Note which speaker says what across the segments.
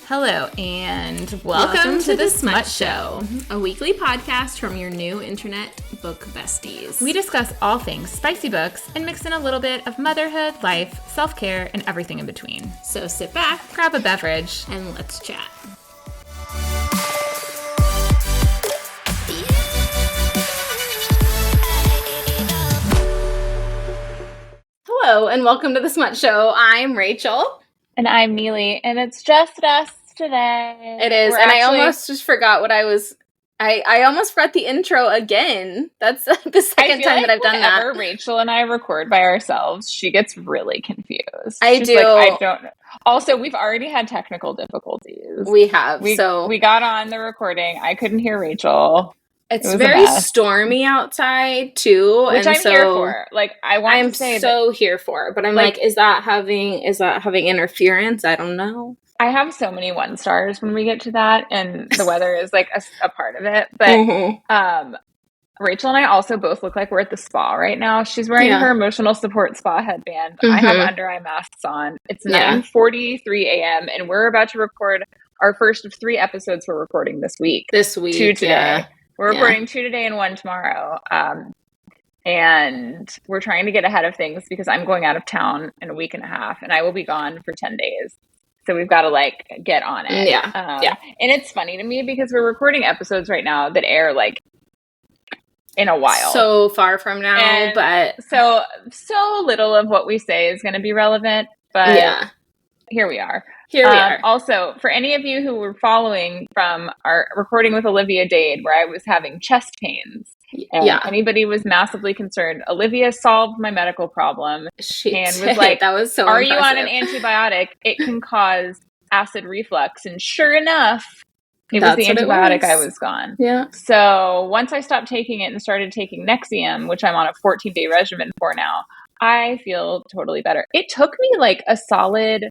Speaker 1: Hello, and welcome to the Smut Show,
Speaker 2: a weekly podcast from your new internet book besties.
Speaker 1: We discuss all things spicy books and mix in a little bit of motherhood, life, self-care, and everything in between.
Speaker 2: So sit back,
Speaker 1: grab a beverage,
Speaker 2: and let's chat. Hello, and welcome to the Smut Show. I'm Rachel.
Speaker 1: And I'm Neely, and it's just us today.
Speaker 2: It is, I almost just forgot what I was... I almost forgot the intro again. That's the second time that I've done that.
Speaker 3: Whenever Rachel and I record by ourselves, she gets really confused.
Speaker 2: She's
Speaker 3: like, I don't know. Also, we've already had technical difficulties.
Speaker 2: We have.
Speaker 3: We got on the recording. I couldn't hear Rachel.
Speaker 2: It's very stormy outside too,
Speaker 3: which I'm here for. Like, I'm
Speaker 2: so here for. But I'm like, is that having interference? I don't know.
Speaker 3: I have so many 1 stars when we get to that, and the weather is like a part of it. But Rachel and I also both look like we're at the spa right now. She's wearing her emotional support spa headband. I have under eye masks on. It's 9:43 a.m. and we're about to record our first of 3 episodes we're recording this week. 2 today. Yeah. We're recording 2 today and 1 tomorrow. And we're trying to get ahead of things because I'm going out of town in a week and a half, and I will be gone for 10 days. So we've got to get on it.
Speaker 2: Yeah.
Speaker 3: And it's funny to me because we're recording episodes right now that air in a while.
Speaker 2: So far from now,
Speaker 3: and
Speaker 2: but
Speaker 3: so little of what we say is going to be relevant. But here we are. Also, for any of you who were following from our recording with Olivia Dade, where I was having chest pains, and anybody was massively concerned, Olivia solved my medical problem and was like,
Speaker 2: "That was so
Speaker 3: Are
Speaker 2: impressive.
Speaker 3: You on an antibiotic? It can cause acid reflux." And sure enough, it was the antibiotic I was on.
Speaker 2: Yeah.
Speaker 3: So once I stopped taking it and started taking Nexium, which I'm on a 14-day regimen for now, I feel totally better. It took me a solid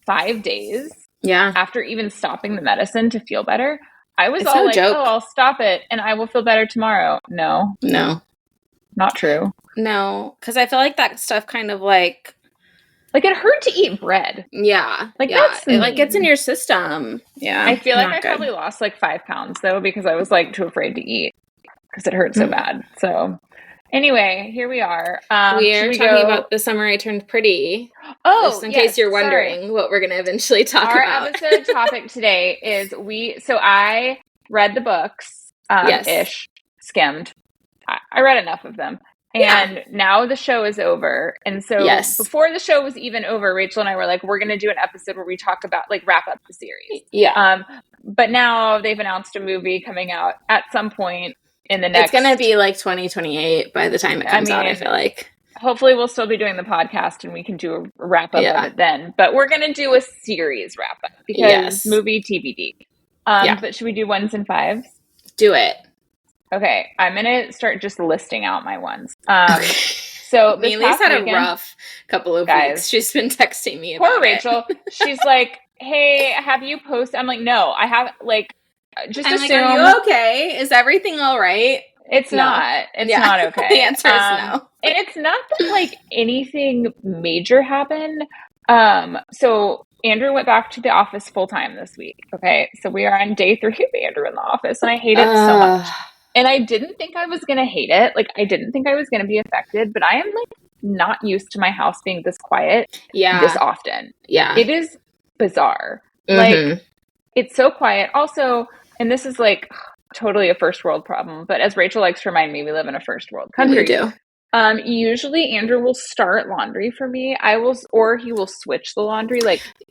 Speaker 3: 5 days after even stopping the medicine to feel better. I was I'll stop it and I will feel better tomorrow. No, not true.
Speaker 2: No, because I feel like that stuff kind of
Speaker 3: it hurt to eat bread.
Speaker 2: Yeah. It gets in your system. Yeah.
Speaker 3: I feel like I probably lost 5 pounds though, because I was too afraid to eat because it hurt so bad. So anyway, here we are.
Speaker 2: We are talking about The Summer I Turned Pretty.
Speaker 3: Oh,
Speaker 2: just in case you're wondering what we're going to eventually talk about.
Speaker 3: Our episode topic today is I read the books, skimmed. I read enough of them. And now the show is over. And so before the show was even over, Rachel and I were like, we're going to do an episode where we talk about, wrap up the series.
Speaker 2: Yeah.
Speaker 3: But now they've announced a movie coming out at some point in the next...
Speaker 2: It's going to be 2028 by the time it comes out, I feel like.
Speaker 3: Hopefully we'll still be doing the podcast and we can do a wrap-up of it then. But we're going to do a series wrap-up because movie TBD. But should we do 1s and 5s?
Speaker 2: Do it.
Speaker 3: Okay, I'm going to start just listing out my ones. So this
Speaker 2: Neely's had a rough couple of weeks. She's been texting me about
Speaker 3: poor Rachel. She's like, hey, have you posted? I'm like, no, I have, just assume.
Speaker 2: Are you okay? Is everything all right?
Speaker 3: It's not. It's not okay.
Speaker 2: The answer is no.
Speaker 3: And it's not that anything major happened. So Andrew went back to the office full time this week. Okay. So we are on day 3 of Andrew in the office and I hate it so much. And I didn't think I was going to hate it. I didn't think I was going to be affected, but I am not used to my house being this quiet this often.
Speaker 2: Yeah.
Speaker 3: It is bizarre. It's so quiet. Also, and this is totally a first world problem, but as Rachel likes to remind me, we live in a first world country.
Speaker 2: We do.
Speaker 3: Usually Andrew will start laundry for me. Or he will switch the laundry.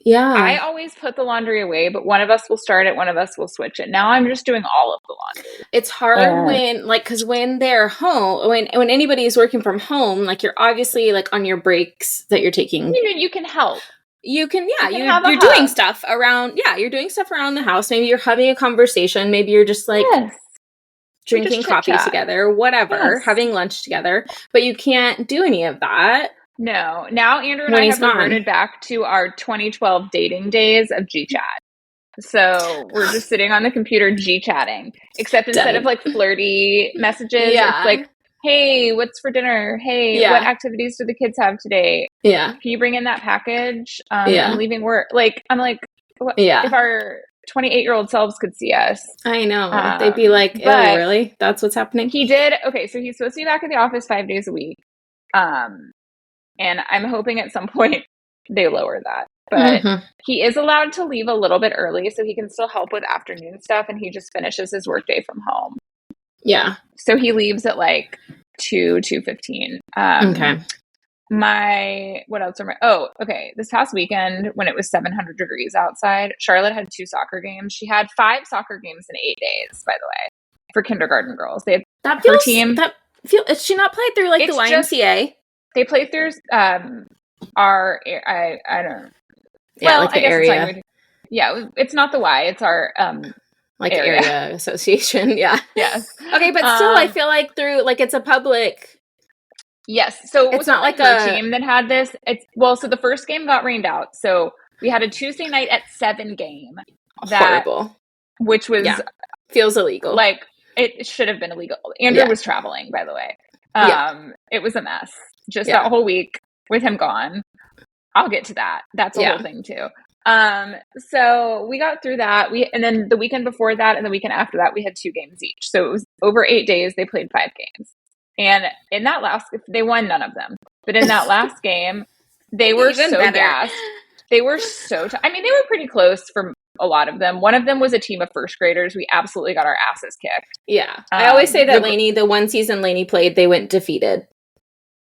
Speaker 3: I always put the laundry away, but one of us will start it, one of us will switch it. Now I'm just doing all of the laundry.
Speaker 2: It's hard when, because when they're home, when anybody is working from home, you're obviously on your breaks that you're taking.
Speaker 3: You can help.
Speaker 2: You can, you're doing stuff around, you're doing stuff around the house. Maybe you're having a conversation. Maybe you're just drinking coffee together, whatever, having lunch together, but you can't do any of that.
Speaker 3: No. Now Andrew and I have reverted back to our 2012 dating days of G-Chat. So we're just sitting on the computer G-chatting, except instead of flirty messages, it's hey, what's for dinner? Hey, what activities do the kids have today?
Speaker 2: Yeah.
Speaker 3: Can you bring in that package? I'm leaving work. I'm like, if our 28-year-old selves could see us.
Speaker 2: I know. They'd be like, oh, really? That's what's happening?
Speaker 3: He did. Okay, so he's supposed to be back at the office 5 days a week. And I'm hoping at some point they lower that. But he is allowed to leave a little bit early so he can still help with afternoon stuff, and he just finishes his workday from home.
Speaker 2: Yeah.
Speaker 3: So he leaves at like 2:15.
Speaker 2: Okay.
Speaker 3: What else okay. This past weekend when it was 700 degrees outside, Charlotte had 2 soccer games. She had 5 soccer games in 8 days, by the way, for kindergarten girls. They had her team.
Speaker 2: Is she not played through like the YMCA?
Speaker 3: They played through I don't know.
Speaker 2: Yeah, well, like the area.
Speaker 3: It's not the Y. It's our
Speaker 2: area association. Yeah.
Speaker 3: Yes.
Speaker 2: Okay, but still, I feel like through it's a public.
Speaker 3: Yes. So
Speaker 2: it's not like
Speaker 3: a team that had this. So the first game got rained out. So we had a Tuesday night at 7 game.
Speaker 2: Horrible.
Speaker 3: Which was
Speaker 2: feels illegal.
Speaker 3: Like it should have been illegal. Andrew was traveling, by the way. It was a mess. Just that whole week with him gone. I'll get to that. That's a whole thing too. So we got through that. And then the weekend before that and the weekend after that, we had 2 games each. So it was over 8 days. They played 5 games. And in that they won none of them. But in that last game, they were so gassed. They were so, they were pretty close for a lot of them. One of them was a team of first graders. We absolutely got our asses kicked.
Speaker 2: Yeah. I always say that the one season Lainey played, they went defeated.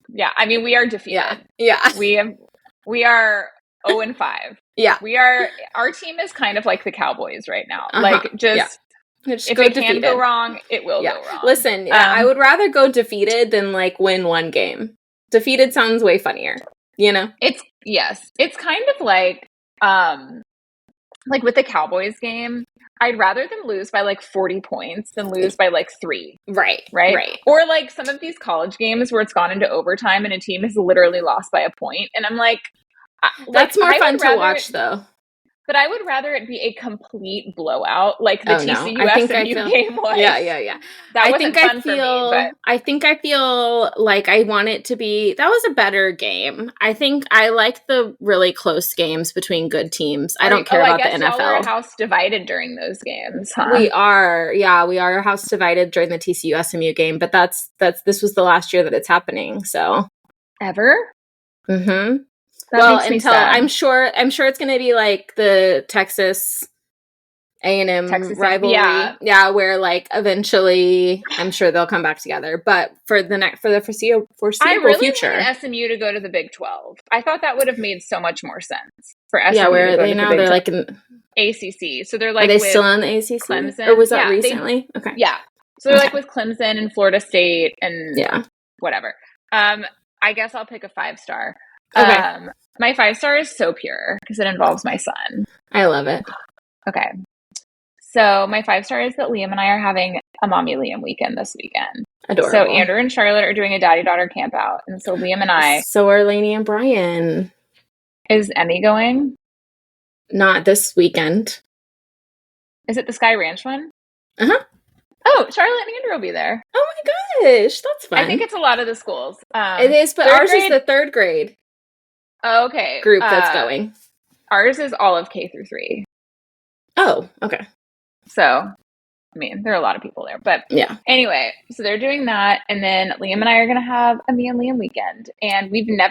Speaker 3: Yeah. We are defeated.
Speaker 2: Yeah.
Speaker 3: We are 0-5.
Speaker 2: Yeah.
Speaker 3: Our team is kind of like the Cowboys right now.
Speaker 2: Just
Speaker 3: if it can go wrong, it will go wrong.
Speaker 2: Listen, I would rather go defeated than win one game. Defeated sounds way funnier, you know?
Speaker 3: It's kind of like with the Cowboys game, I'd rather them lose by 40 points than lose by 3.
Speaker 2: Right.
Speaker 3: Or some of these college games where it's gone into overtime and a team has literally lost by a point. And I'm
Speaker 2: that's more fun to watch though.
Speaker 3: But I would rather it be a complete blowout, like the TCU SMU game was.
Speaker 2: Yeah.
Speaker 3: That wasn't fun for me. But
Speaker 2: I think I feel like I want it to be. That was a better game. I think I like the really close games between good teams. I don't care about the NFL.
Speaker 3: Y'all were house divided during those games, huh?
Speaker 2: We are. Yeah, we are house divided during the TCU SMU game. But this was the last year that it's happening. So
Speaker 3: ever.
Speaker 2: Mm-hmm. Until I'm sure it's going to be like the Texas A&M rivalry. Yeah, where eventually I'm sure they'll come back together. But for the foreseeable
Speaker 3: I really
Speaker 2: future,
Speaker 3: wanted SMU to go to the Big 12. I thought that would have made so much more sense for SMU.
Speaker 2: Yeah, where are they now? They're
Speaker 3: in ACC. So they're
Speaker 2: are they still in the ACC?
Speaker 3: Clemson,
Speaker 2: or was that recently? Okay.
Speaker 3: Yeah. So they're with Clemson and Florida State and whatever. I guess I'll pick a 5-star.
Speaker 2: Okay.
Speaker 3: My 5-star is so pure because it involves my son.
Speaker 2: I love it.
Speaker 3: Okay. So my 5-star is that Liam and I are having a Mommy Liam weekend this weekend.
Speaker 2: Adorable.
Speaker 3: So Andrew and Charlotte are doing a daddy-daughter camp out. And so Liam and I...
Speaker 2: So are Lainey and Brian.
Speaker 3: Is Emmy going?
Speaker 2: Not this weekend.
Speaker 3: Is it the Sky Ranch one?
Speaker 2: Uh-huh.
Speaker 3: Oh, Charlotte and Andrew will be there.
Speaker 2: Oh my gosh, that's fun.
Speaker 3: I think it's a lot of the schools.
Speaker 2: It is, but ours is the 3rd grade.
Speaker 3: Okay.
Speaker 2: Group that's going.
Speaker 3: Ours is all of K through 3.
Speaker 2: Oh, okay.
Speaker 3: So, there are a lot of people there. But anyway, so they're doing that. And then Liam and I are going to have a me and Liam weekend. And he and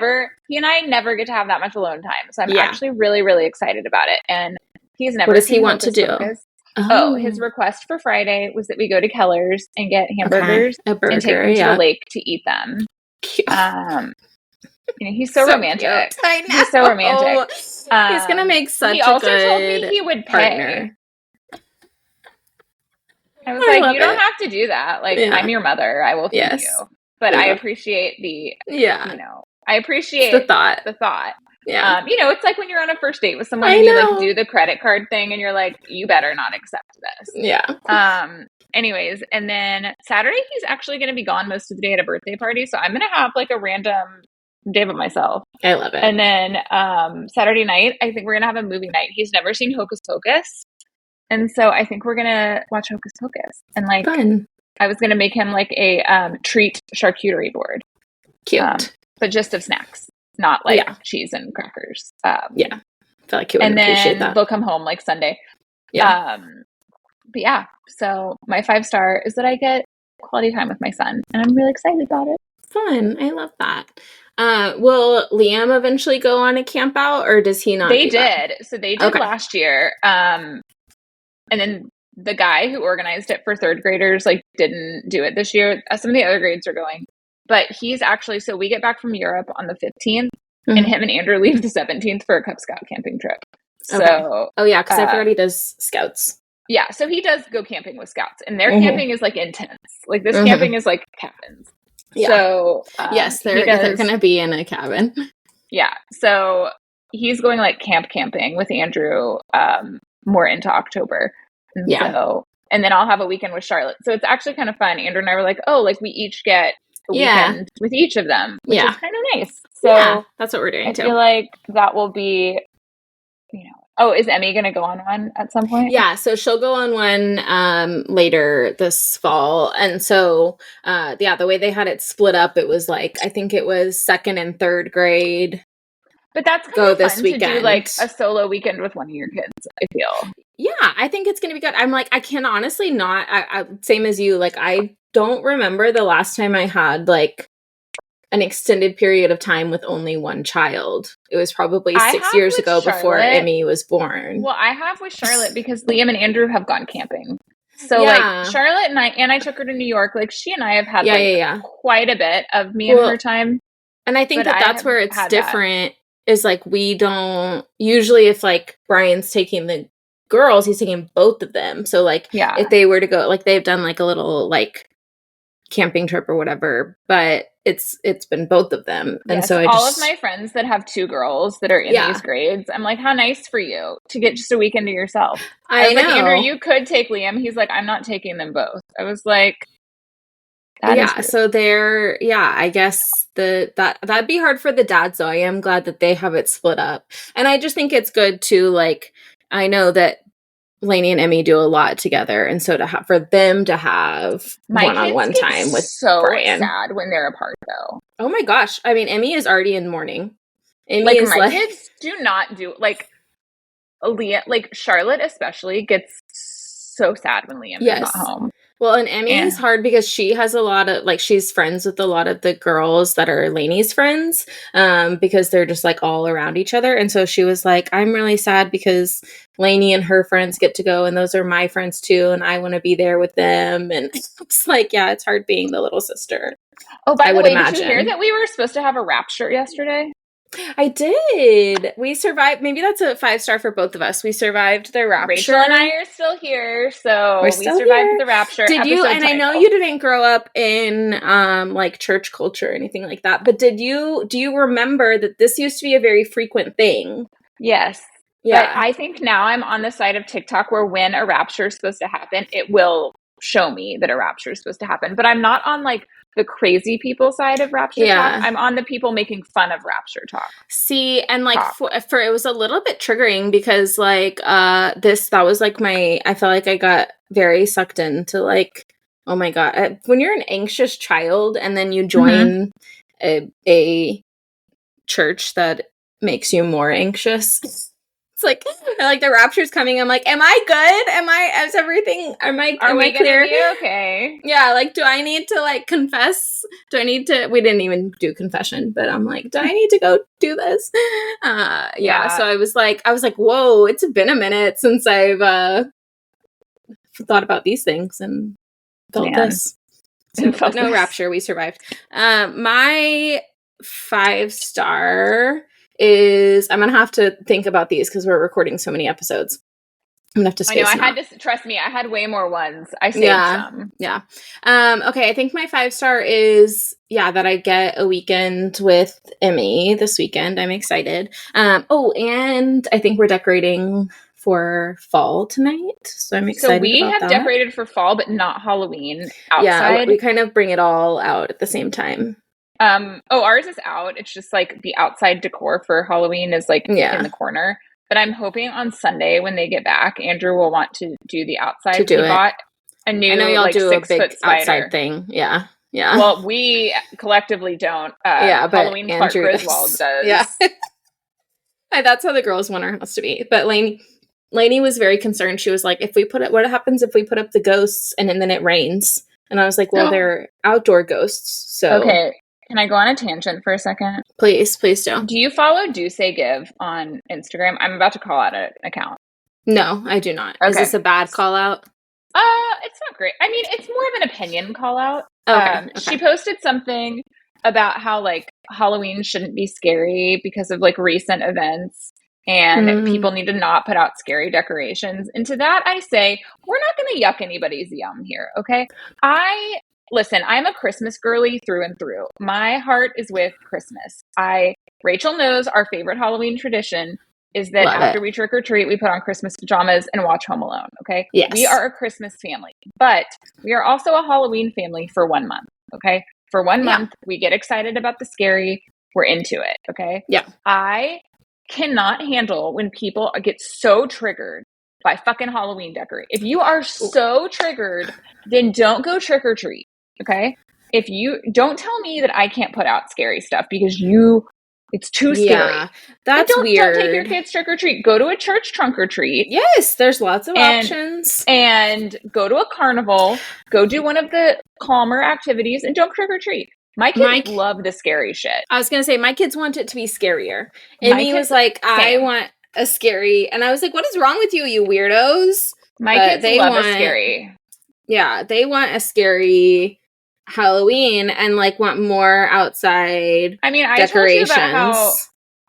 Speaker 3: I never get to have that much alone time. So I'm actually really, really excited about it. And he's never
Speaker 2: What does he want to do?
Speaker 3: His request for Friday was that we go to Keller's and get hamburgers and take them to the lake to eat them.
Speaker 2: Cute.
Speaker 3: He's so romantic.
Speaker 2: Cute. I know.
Speaker 3: He's so romantic.
Speaker 2: He's gonna make such a good partner.
Speaker 3: He also told me he would pay. I was like, you don't have to do that. I'm your mother. I will feed you. But I appreciate I appreciate
Speaker 2: the thought.
Speaker 3: Yeah. It's like when you're on a first date with someone and you do the credit card thing and you're like, you better not accept this.
Speaker 2: Yeah.
Speaker 3: Anyways, and then Saturday he's actually going to be gone most of the day at a birthday party. So I'm going to have a random day by myself.
Speaker 2: I love it.
Speaker 3: And then Saturday night, I think we're going to have a movie night. He's never seen Hocus Pocus. And so I think we're going to watch Hocus Pocus. And
Speaker 2: fun.
Speaker 3: I was going to make him a treat charcuterie board.
Speaker 2: Cute.
Speaker 3: But just of snacks, not cheese and crackers.
Speaker 2: feel like he would appreciate that.
Speaker 3: They'll come home like Sunday.
Speaker 2: Yeah.
Speaker 3: But yeah, so my 5-star is that I get quality time with my son, and I'm really excited about it.
Speaker 2: Fun. I love that. Will Liam eventually go on a camp out, or does he not?
Speaker 3: They did. So they did last year. And then the guy who organized it for 3rd graders like didn't do it this year. Some of the other grades are going, but he's actually, so we get back from Europe on the 15th, and him and Andrew leave the 17th for a Cub Scout camping trip. So,
Speaker 2: oh yeah, because I forgot he does scouts.
Speaker 3: Yeah, so he does go camping with scouts, and their camping is like intense. Like this camping is like cabins. Yeah. So
Speaker 2: yes, they're gonna be in a cabin.
Speaker 3: Yeah, so he's going like camping with Andrew more into October. And and then I'll have a weekend with Charlotte. So it's actually kind of fun. Andrew and I were like, oh, like we each get a weekend with each of them, which is kind of nice. So
Speaker 2: that's what we're doing too.
Speaker 3: I feel like that will be, Oh, is Emmy going to go on one at some point?
Speaker 2: Yeah, so she'll go on one later this fall. And so, the way they had it split up, it was like, I think it was 2nd and 3rd grade.
Speaker 3: But that's kind of fun to do like a solo weekend with one of your kids, I feel.
Speaker 2: Yeah, I think it's going to be good. I'm like, I can honestly not, I same as you, like, I don't remember the last time I had like an extended period of time with only one child. It was probably 6 years ago before Emmy was born.
Speaker 3: Well, I have with Charlotte because Liam and Andrew have gone camping. So like Charlotte and I took her to New York. Like she and I have had quite a bit of me and her time.
Speaker 2: And I think that's where it's different is like we don't usually, if like Brian's taking the girls, he's taking both of them. So like if they were to go, like they've done like a little like camping trip or whatever, but it's been both of them. And so
Speaker 3: all of my friends that have 2 girls that are in these grades, I'm like, how nice for you to get just a weekend to yourself. I was like, Andrew, you could take Liam. He's like, I'm not taking them both. I was like,
Speaker 2: so they're I guess that'd be hard for the dads though. I am glad that they have it split up. And I just think it's good to like, I know that Lainey and Emmy do a lot together, and so for them to have one-on-one time with Brian.
Speaker 3: Sad when they're apart, though.
Speaker 2: Oh my gosh! I mean, Emmy is already in mourning.
Speaker 3: Emmy is my kids do not do like Liam, like Charlotte especially gets so sad when Liam is not home.
Speaker 2: Well, and Emmy is hard because she has a lot of, like, she's friends with a lot of the girls that are Lainey's friends, because they're just, like, all around each other. And so she was like, I'm really sad because Lainey and her friends get to go, and those are my friends, too, and I want to be there with them. And it's like, it's hard being the little sister.
Speaker 3: Oh, by the way, did you hear that we were supposed to have a rapture yesterday?
Speaker 2: I did. We survived. Maybe that's a 5-star for both of us. We survived the rapture.
Speaker 3: Rachel and I are still here, so we survived the rapture.
Speaker 2: Did you? And I know you didn't grow up in like church culture or anything like that, but do you remember that this used to be a very frequent thing?
Speaker 3: Yes. Yeah. But I think now I'm on the side of TikTok where when a rapture is supposed to happen, it will show me that a rapture is supposed to happen. But I'm not on like the crazy people side of rapture talk. I'm on the people making fun of rapture talk.
Speaker 2: See, and like for it was a little bit triggering because like that was like I felt like I got very sucked into like, oh my God, when you're an anxious child and then you join a church that makes you more anxious. It's like the rapture's coming. I'm like, am I good? Is everything? Am I clear?
Speaker 3: Gonna be okay?
Speaker 2: Yeah. Like, do I need to like confess? We didn't even do confession, but I'm like, do I need to go do this? Yeah. So I was like, whoa, it's been a minute since I've thought about these things and felt this. So, no rapture. We survived. My 5-star is, I'm gonna have to think about these because we're recording so many episodes. I'm gonna have to space
Speaker 3: I know, I had to, trust me, I had way more ones. I saved some.
Speaker 2: Yeah. Okay, I think my 5-star is, that I get a weekend with Emmy this weekend. I'm excited. And I think we're decorating for fall tonight. So I'm excited about that.
Speaker 3: So we have decorated for fall, but not Halloween outside.
Speaker 2: Yeah, we kind of bring it all out at the same time.
Speaker 3: Ours is out. It's just like the outside decor for Halloween is like in the corner. But I'm hoping on Sunday when they get back, Andrew will want to do the outside. He bought a new,
Speaker 2: I know y'all
Speaker 3: like,
Speaker 2: do
Speaker 3: 6
Speaker 2: a big
Speaker 3: foot spider
Speaker 2: outside thing. Yeah. Yeah.
Speaker 3: Well, we collectively don't.
Speaker 2: But
Speaker 3: Halloween
Speaker 2: Andrew
Speaker 3: Clark Griswold does.
Speaker 2: Yeah. That's how the girls want our house to be. But Lainey was very concerned. She was like, what happens if we put up the ghosts and then it rains? And I was like, well, they're outdoor ghosts. So
Speaker 3: okay. Can I go on a tangent for a second?
Speaker 2: Please do.
Speaker 3: Do you follow Do Say Give on Instagram? I'm about to call out an account.
Speaker 2: No, I do not. Okay. Is this a bad call out?
Speaker 3: It's not great. I mean, it's more of an opinion call out.
Speaker 2: Okay.
Speaker 3: She posted something about how like Halloween shouldn't be scary because of like recent events and people need to not put out scary decorations. And to that I say, we're not going to yuck anybody's yum here, okay? Listen, I'm a Christmas girly through and through. My heart is with Christmas. Rachel knows our favorite Halloween tradition is that after we trick or treat, we put on Christmas pajamas and watch Home Alone, okay?
Speaker 2: Yes.
Speaker 3: We are a Christmas family, but we are also a Halloween family for 1 month, okay? For 1 month, we get excited about the scary. We're into it, okay?
Speaker 2: Yeah.
Speaker 3: I cannot handle when people get so triggered by fucking Halloween decorate. If you are so triggered, then don't go trick or treat, okay? If you don't tell me that I can't put out scary stuff because it's too scary.
Speaker 2: Yeah, that's weird.
Speaker 3: Don't take your kids trick or treat. Go to a church trunk or treat.
Speaker 2: Yes, there's lots of options.
Speaker 3: And go to a carnival. Go do one of the calmer activities and don't trick or treat. My kids love the scary shit.
Speaker 2: I was going to say, my kids want it to be scarier. Amy was like, I want a scary. And I was like, what is wrong with you, you weirdos?
Speaker 3: My kids love a scary.
Speaker 2: Yeah, they want a scary Halloween and like want more outside decorations.
Speaker 3: told you about how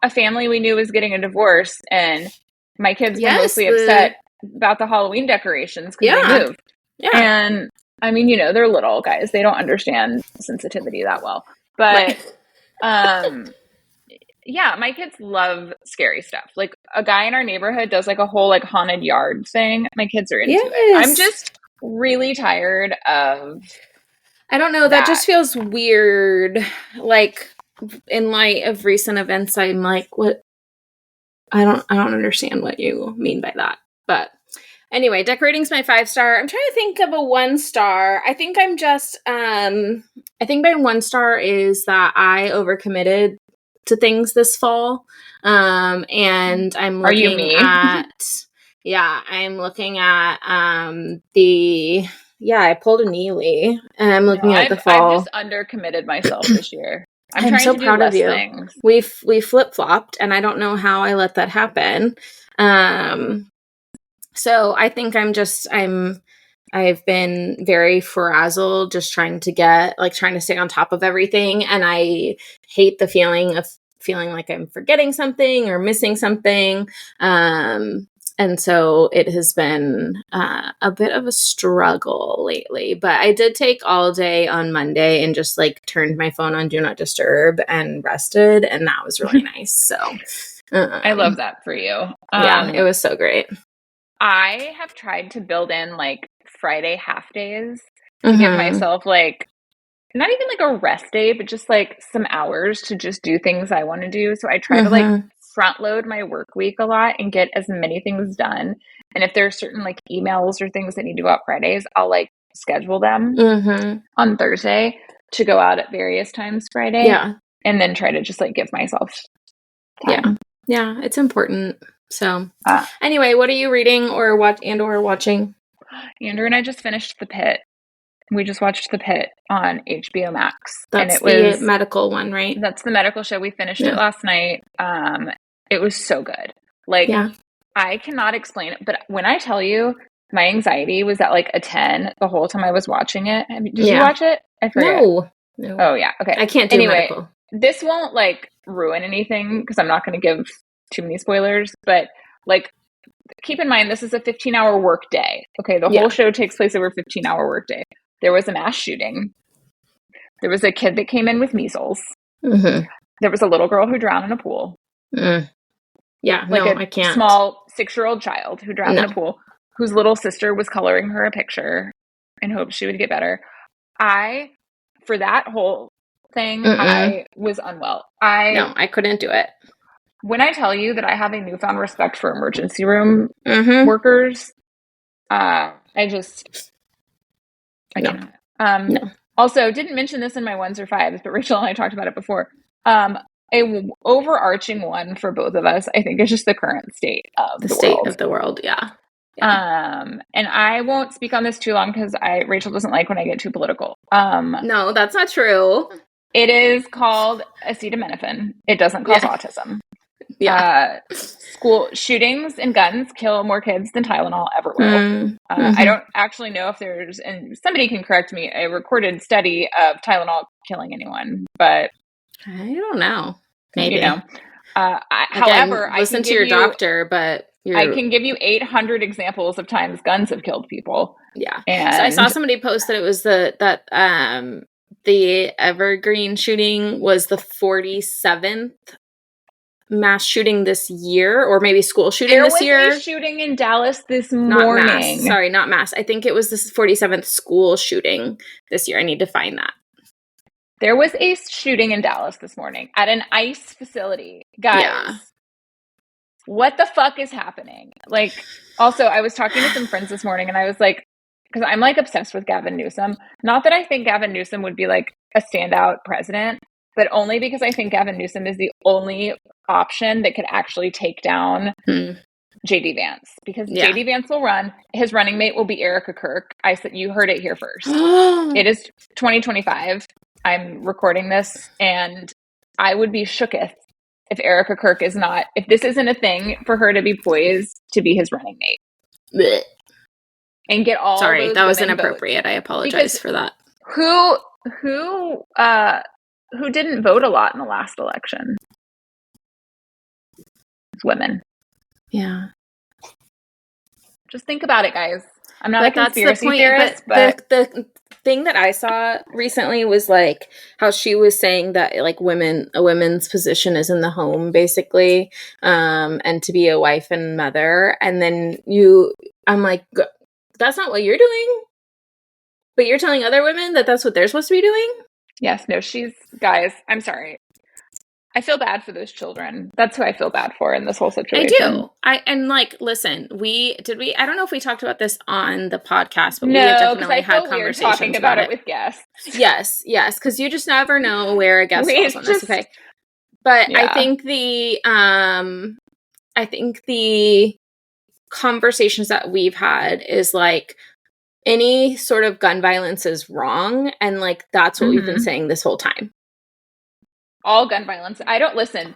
Speaker 3: a family we knew was getting a divorce and my kids were mostly upset about the Halloween decorations because they moved. Yeah. And I mean, they're little guys. They don't understand sensitivity that well. But yeah, my kids love scary stuff. Like a guy in our neighborhood does like a whole like haunted yard thing. My kids are into it. I'm just really tired of
Speaker 2: I don't know. That just feels weird. Like in light of recent events, I'm like, what? I don't understand what you mean by that. But anyway, decorating's my 5-star. I'm trying to think of a 1-star. I think I'm just, I think my 1-star is that I overcommitted to things this fall. And I'm looking I'm looking at, I pulled a Neely, and I'm looking at the fall.
Speaker 3: I've just undercommitted myself this year. I'm trying
Speaker 2: so
Speaker 3: to do
Speaker 2: proud
Speaker 3: less
Speaker 2: of you.
Speaker 3: Things.
Speaker 2: We flip-flopped, and I don't know how I let that happen. So I think I've been very frazzled, just trying to stay on top of everything, and I hate the feeling of feeling like I'm forgetting something or missing something. And so it has been a bit of a struggle lately, but I did take all day on Monday and just like turned my phone on Do Not Disturb and rested. And that was really nice. So
Speaker 3: I love that for you.
Speaker 2: It was so great.
Speaker 3: I have tried to build in like Friday half days to give myself like, not even like a rest day, but just like some hours to just do things I want to do. So I try to like front load my work week a lot and get as many things done. And if there are certain like emails or things that need to go out Fridays, I'll like schedule them on Thursday to go out at various times Friday.
Speaker 2: Yeah.
Speaker 3: And then try to just like give myself time.
Speaker 2: Yeah, it's important. So anyway, what are you reading or watching?
Speaker 3: Andrew and I just finished The Pit. We just watched The Pit on HBO Max.
Speaker 2: That's the medical one, right?
Speaker 3: That's the medical show. We finished it last night. It was so good. Like, I cannot explain it, but when I tell you my anxiety was at like a 10 the whole time I was watching it. Did you watch it? I forget.
Speaker 2: No.
Speaker 3: Oh, yeah. Okay.
Speaker 2: I can't do medical.
Speaker 3: This won't like ruin anything because I'm not going to give too many spoilers, but like, keep in mind, this is a 15-hour work day. Okay. The whole show takes place over a 15-hour work day. There was a mass shooting. There was a kid that came in with measles. There was a little girl who drowned in a pool.
Speaker 2: Yeah,
Speaker 3: like
Speaker 2: I can't.
Speaker 3: Small 6-year-old child who drowned in a pool, whose little sister was coloring her a picture in hopes she would get better. For that whole thing, I was unwell.
Speaker 2: I couldn't do it.
Speaker 3: When I tell you that I have a newfound respect for emergency room workers, I cannot. Also, didn't mention this in my 1s or 5s, but Rachel and I talked about it before. overarching one for both of us, I think, is just the current state of the
Speaker 2: state
Speaker 3: world.
Speaker 2: of the world. Yeah.
Speaker 3: And I won't speak on this too long because Rachel doesn't like when I get too political.
Speaker 2: No, that's not true.
Speaker 3: It is called acetaminophen. It doesn't cause autism.
Speaker 2: Yeah.
Speaker 3: School shootings and guns kill more kids than Tylenol ever will. I don't actually know if there's, and somebody can correct me, a recorded study of Tylenol killing anyone, but
Speaker 2: I don't know. Maybe.
Speaker 3: You know. However,
Speaker 2: listen to your doctor, but
Speaker 3: I can give you 800 examples of times guns have killed people.
Speaker 2: Yeah.
Speaker 3: And
Speaker 2: so I saw somebody post that it was the Evergreen shooting was the 47th mass shooting this year, or maybe school shooting this year.
Speaker 3: There was a shooting in Dallas this morning.
Speaker 2: Not mass. Sorry, not mass. I think it was this 47th school shooting this year. I need to find that.
Speaker 3: There was a shooting in Dallas this morning at an ICE facility. Guys, what the fuck is happening? Like, also, I was talking to some friends this morning and I was like, because I'm like obsessed with Gavin Newsom. Not that I think Gavin Newsom would be like a standout president, but only because I think Gavin Newsom is the only option that could actually take down JD Vance. Because JD Vance will run. His running mate will be Erica Kirk. I said, you heard it here first. It is 2025. I'm recording this, and I would be shooketh if Erica Kirk is not, if this isn't a thing for her to be poised to be his running mate. Blech. And get all
Speaker 2: Sorry, that was inappropriate.
Speaker 3: Votes.
Speaker 2: I apologize for that.
Speaker 3: Who didn't vote a lot in the last election? It's women.
Speaker 2: Yeah.
Speaker 3: Just think about it, guys. I'm not a conspiracy theorist, but
Speaker 2: the thing that I saw recently was like how she was saying that like a women's position is in the home basically, and to be a wife and mother. And then I'm like, that's not what you're doing, but you're telling other women that that's what they're supposed to be doing.
Speaker 3: Yes, no, guys, I'm sorry. I feel bad for those children. That's who I feel bad for in this whole situation.
Speaker 2: I do. Listen, I don't know if we talked about this on the podcast, but we have definitely had conversations
Speaker 3: talking about it with guests.
Speaker 2: Yes, because you just never know where a guest falls on this. Okay, but I think the conversations that we've had is like any sort of gun violence is wrong, and like that's what we've been saying this whole time.
Speaker 3: All gun violence.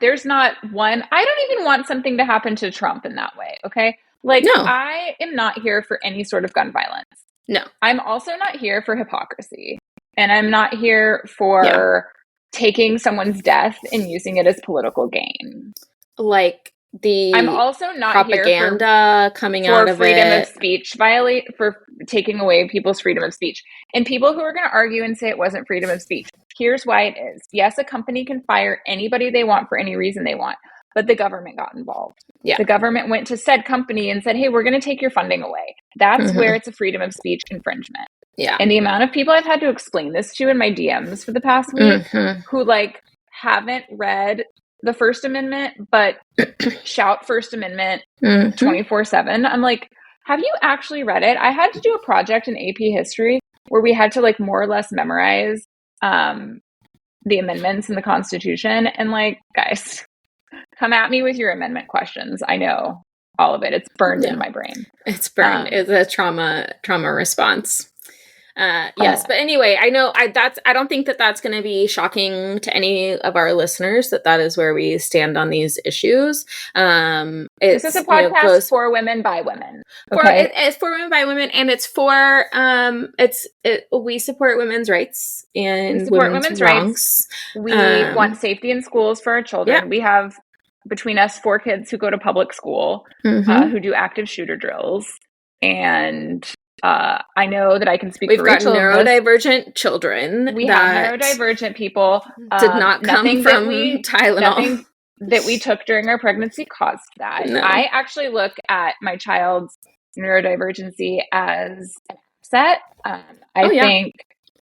Speaker 3: There's not one. I don't even want something to happen to Trump in that way. Okay. Like, no. I am not here for any sort of gun violence.
Speaker 2: No.
Speaker 3: I'm also not here for hypocrisy. And I'm not here for taking someone's death and using it as political gain.
Speaker 2: Like
Speaker 3: I'm also not
Speaker 2: propaganda coming out of
Speaker 3: freedom of speech for taking away people's freedom of speech. And people who are going to argue and say it wasn't freedom of speech. Here's why it is. Yes, a company can fire anybody they want for any reason they want, but the government got involved.
Speaker 2: Yeah.
Speaker 3: The government went to said company and said, hey, we're going to take your funding away. That's where it's a freedom of speech infringement.
Speaker 2: Yeah.
Speaker 3: And the amount of people I've had to explain this to in my DMs for the past week who like haven't read the First Amendment, but shout First Amendment 24/7. I'm like, have you actually read it? I had to do a project in AP history where we had to like more or less memorize the amendments in the Constitution. And like, guys, come at me with your amendment questions. I know all of it. It's burned in my brain.
Speaker 2: It's burned. It's a trauma response. Yes, but anyway, I don't think that that's going to be shocking to any of our listeners that is where we stand on these issues.
Speaker 3: This is a podcast for women by women.
Speaker 2: Okay? It's for women by women, and it's for we support women's rights and women's wrongs.
Speaker 3: We want safety in schools for our children. Yeah. We have between us 4 kids who go to public school who do active shooter drills, and I know that I can speak for Rachel.
Speaker 2: We've got neurodivergent children.
Speaker 3: We have neurodivergent people.
Speaker 2: Did not come from Tylenol.
Speaker 3: Nothing that we took during our pregnancy caused that. No. I actually look at my child's neurodivergency as an asset. I think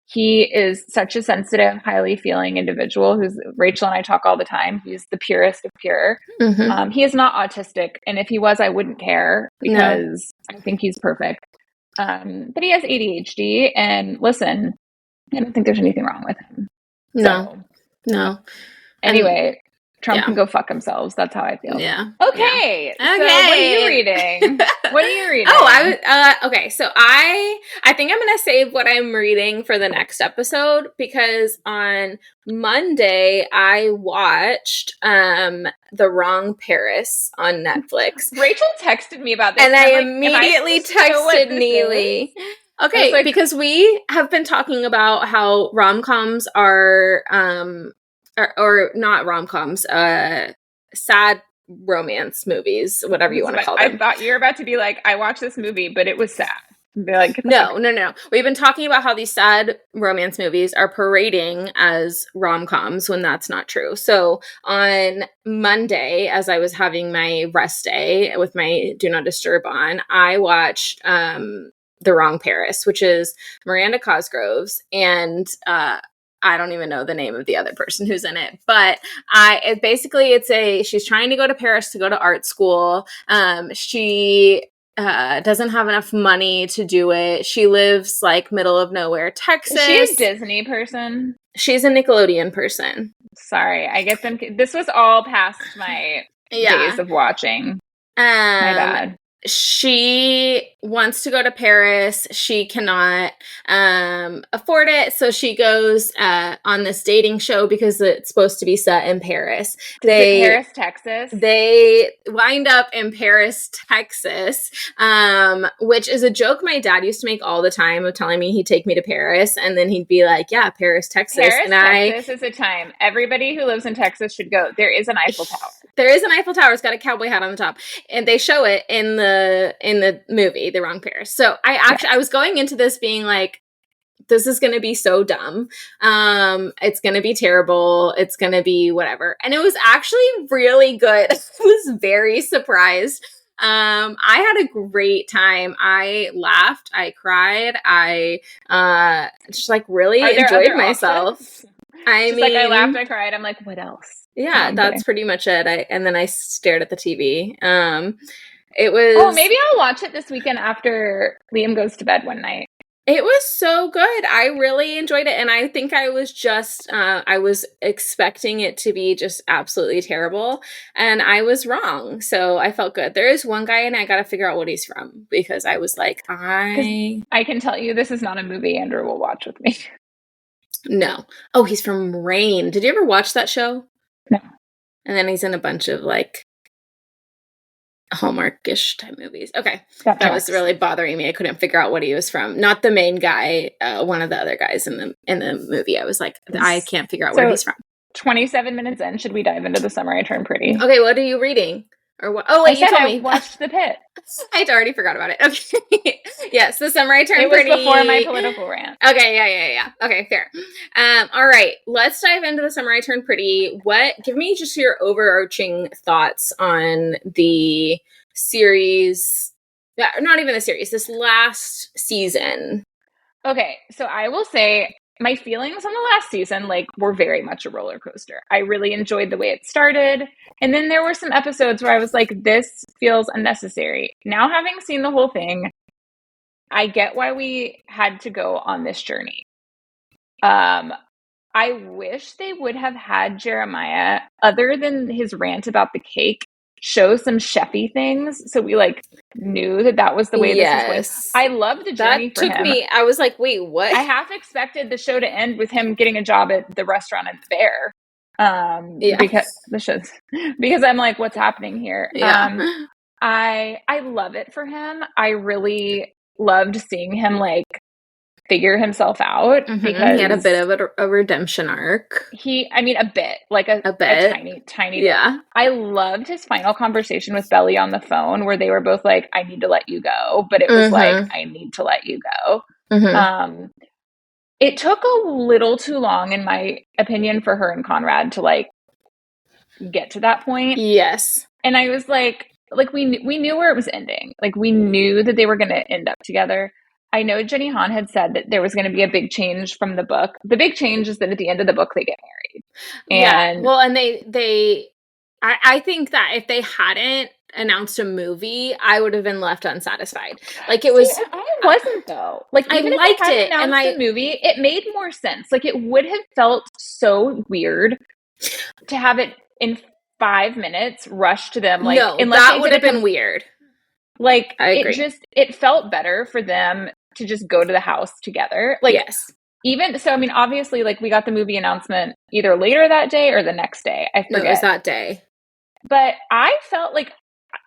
Speaker 3: he is such a sensitive, highly feeling individual Rachel and I talk all the time. He's the purest of pure. He is not autistic. And if he was, I wouldn't care because I think he's perfect. But he has ADHD, and listen, I don't think there's anything wrong with him.
Speaker 2: No.
Speaker 3: Anyway, Trump can go fuck themselves. That's how I feel.
Speaker 2: Yeah.
Speaker 3: Okay. So what are you reading?
Speaker 2: Okay. So I think I'm going to save what I'm reading for the next episode, because on Monday I watched The Wrong Paris on Netflix.
Speaker 3: Rachel texted me about this.
Speaker 2: And I immediately texted Neely. Okay, because we have been talking about how rom-coms are or not rom-coms, sad romance movies, whatever you want to call them.
Speaker 3: I thought you were about to be like, I watched this movie, but it was sad.
Speaker 2: No. We've been talking about how these sad romance movies are parading as rom-coms when that's not true. So on Monday, as I was having my rest day with my Do Not Disturb on, I watched The Wrong Paris, which is Miranda Cosgrove's, and I don't even know the name of the other person who's in it, but she's trying to go to Paris to go to art school. She doesn't have enough money to do it. She lives like middle of nowhere, Texas.
Speaker 3: Is she a Disney person?
Speaker 2: She's a Nickelodeon person.
Speaker 3: Sorry, I get them. This was all past my days of watching. My bad.
Speaker 2: She wants to go to Paris. She cannot afford it. So she goes on this dating show because it's supposed to be set in Paris.
Speaker 3: Paris, Texas?
Speaker 2: They wind up in Paris, Texas, which is a joke my dad used to make all the time of telling me he'd take me to Paris. And then he'd be like, yeah, Paris, Texas.
Speaker 3: Texas is a time. Everybody who lives in Texas should go. There is an Eiffel Tower.
Speaker 2: There is an Eiffel Tower. It's got a cowboy hat on the top. And they show it in the movie, The Wrong Paris. So I was going into this being like, this is going to be so dumb. It's going to be terrible. It's going to be whatever. And it was actually really good. I was very surprised. I had a great time. I laughed. I cried. I just like really enjoyed myself.
Speaker 3: I laughed, I cried. I'm like, what else?
Speaker 2: Yeah, that's pretty much it. And then I stared at the TV. It was...
Speaker 3: Oh, maybe I'll watch it this weekend after Liam goes to bed one night.
Speaker 2: It was so good. I really enjoyed it. And I think I was just, I was expecting it to be just absolutely terrible. And I was wrong. So I felt good. There is one guy and I got to figure out what he's from, because I was like, I
Speaker 3: can tell you this is not a movie Andrew will watch with me.
Speaker 2: No. Oh, he's from Rain. Did you ever watch that show?
Speaker 3: No.
Speaker 2: And then he's in a bunch of like Hallmark-ish type movies. Okay. That was really bothering me. I couldn't figure out what he was from. Not the main guy, one of the other guys in the movie. I was like, I can't figure out where he's from.
Speaker 3: 27 minutes in, should we dive into The Summer I Turned Pretty?
Speaker 2: Okay, what are you reading? Or what? Oh, wait, you told me.
Speaker 3: I watched The Pit.
Speaker 2: I'd already forgot about it. Okay. Yes, The Summer I Turned Pretty.
Speaker 3: It was before my political rant.
Speaker 2: Okay, yeah. Okay, fair. All right, let's dive into The Summer I Turned Pretty. Give me just your overarching thoughts on the series. Yeah, not even the series, this last season.
Speaker 3: Okay, so I will say my feelings on the last season, were very much a roller coaster. I really enjoyed the way it started. And then there were some episodes where I was like, this feels unnecessary. Now, having seen the whole thing, I get why we had to go on this journey. I wish they would have had Jeremiah, other than his rant about the cake, show some chefy things, so we knew that was the way this was going. I loved the journey for him.
Speaker 2: I was like, wait, what?
Speaker 3: I half expected the show to end with him getting a job at the restaurant at the Bear. Because I'm like, what's happening here?
Speaker 2: Yeah.
Speaker 3: I love it for him. I really loved seeing him figure himself out, because
Speaker 2: he had a bit of a redemption arc.
Speaker 3: A bit, a tiny
Speaker 2: yeah.
Speaker 3: bit. I loved his final conversation with Belly on the phone, where they were both like, I need to let you go, but it was I need to let you go. It took a little too long, in my opinion, for her and Conrad to get to that point.
Speaker 2: Yes.
Speaker 3: And I was we knew where it was ending. We knew that they were going to end up together. I know Jenny Han had said that there was going to be a big change from the book. The big change is that at the end of the book, they get married. And
Speaker 2: well, and I think that if they hadn't announced a movie, I would have been left unsatisfied. It was. See,
Speaker 3: I wasn't though.
Speaker 2: I liked it,
Speaker 3: and the movie, it made more sense. It would have felt so weird to have it in 5 minutes rushed to them. Like,
Speaker 2: no, that would have been weird.
Speaker 3: Like, I agree. It felt better for them to just go to the house together. Like,
Speaker 2: yes.
Speaker 3: Even so, I mean, obviously, like, we got the movie announcement either later that day or the next day. I forget.
Speaker 2: No, it was that day.
Speaker 3: But I felt like,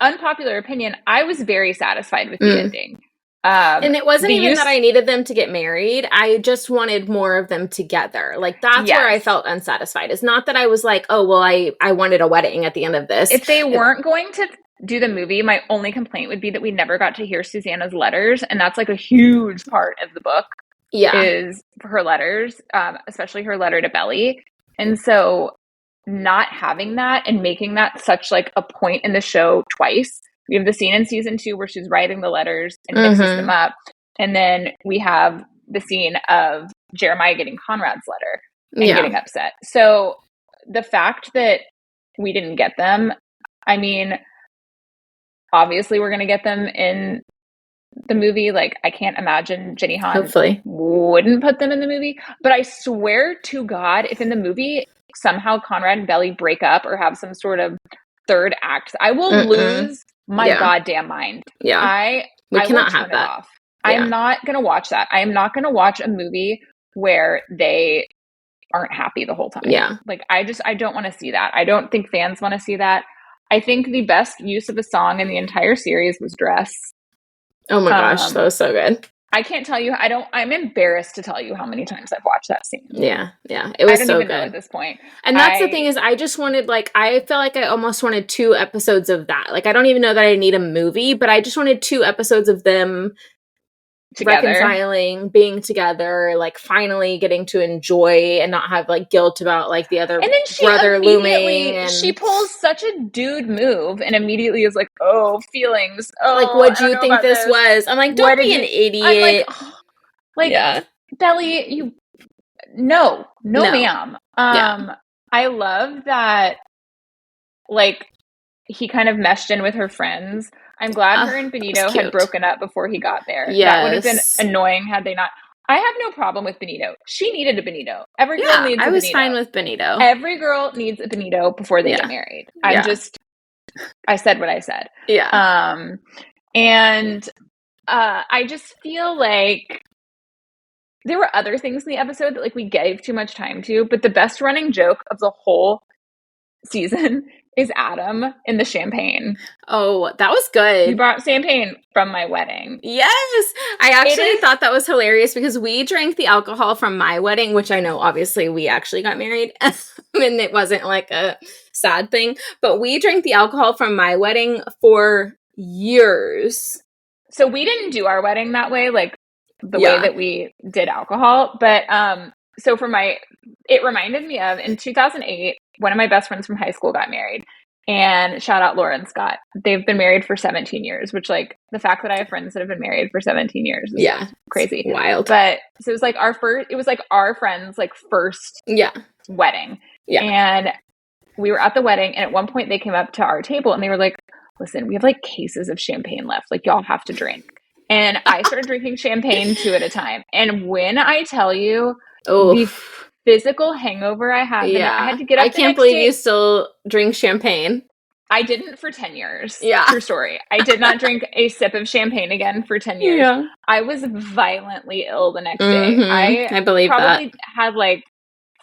Speaker 3: unpopular opinion, I was very satisfied with the ending.
Speaker 2: And it wasn't even that I needed them to get married. I just wanted more of them together. Like, that's where I felt unsatisfied. It's not that I was like, oh, well, I wanted a wedding at the end of this.
Speaker 3: If they weren't going to do the movie, my only complaint would be that we never got to hear Susanna's letters. And that's like a huge part of the book.
Speaker 2: Yeah.
Speaker 3: Is her letters, especially her letter to Belly. And so not having that and making that such like a point in the show twice. We have the scene in season 2 where she's writing the letters and mixes them up. And then we have the scene of Jeremiah getting Conrad's letter and getting upset. So the fact that we didn't get them, I mean, obviously we're going to get them in the movie. Like, I can't imagine Jenny Han
Speaker 2: hopefully
Speaker 3: wouldn't put them in the movie. But I swear to God, if in the movie somehow Conrad and Belly break up or have some sort of third act, I will lose my goddamn mind.
Speaker 2: Yeah. We cannot have that.
Speaker 3: Off. Yeah. I'm not going to watch that. I am not going to watch a movie where they aren't happy the whole time.
Speaker 2: Yeah.
Speaker 3: Like, I don't want to see that. I don't think fans want to see that. I think the best use of a song in the entire series was Dress.
Speaker 2: Oh my gosh, that was so good.
Speaker 3: I can't tell you. I'm embarrassed to tell you how many times I've watched that scene.
Speaker 2: Yeah. It was so good.
Speaker 3: I don't even know at this point.
Speaker 2: And that's the thing is, I just wanted, like, I felt like I almost wanted 2 episodes of that. Like, I don't even know that I need a movie, but I just wanted 2 episodes of them together, reconciling, being together, like, finally getting to enjoy and not have, like, guilt about, like, the other brother looming. And
Speaker 3: she pulls such a dude move and immediately is like, oh, feelings. Oh,
Speaker 2: like, what do you think this was? I'm like, don't be an idiot.
Speaker 3: I'm like, Belly, you... No, ma'am. I love that, like, he kind of meshed in with her friends. I'm glad her and Benito had broken up before he got there.
Speaker 2: Yes.
Speaker 3: That would have been annoying had they not. I have no problem with Benito. She needed a Benito. Every girl needs a Benito.
Speaker 2: I was fine with Benito.
Speaker 3: Every girl needs a Benito before they get married. I said what I said.
Speaker 2: Yeah.
Speaker 3: And I just feel like there were other things in the episode that, like, we gave too much time to, but the best running joke of the whole season is Adam in the champagne.
Speaker 2: Oh, that was good.
Speaker 3: You brought champagne from my wedding.
Speaker 2: Yes! I actually thought that was hilarious because we drank the alcohol from my wedding, which I know obviously we actually got married and it wasn't like a sad thing, but we drank the alcohol from my wedding for years.
Speaker 3: So we didn't do our wedding that way, like the way that we did alcohol, but so it reminded me of in 2008, one of my best friends from high school got married, and shout out Laura and Scott. They've been married for 17 years, which, like, the fact that I have friends that have been married for 17 years is crazy.
Speaker 2: Wild.
Speaker 3: But so it was like our friend's like first wedding. Yeah. And we were at the wedding, and at one point they came up to our table and they were like, listen, we have like cases of champagne left. Like, y'all have to drink. And I started drinking champagne 2 at a time. And when I tell you the physical hangover I had, I had to get up.
Speaker 2: I can't believe you still drink champagne.
Speaker 3: I didn't for 10 years.
Speaker 2: Yeah.
Speaker 3: True story. I did not drink a sip of champagne again for 10 years. Yeah. I was violently ill the next day. I believe probably had like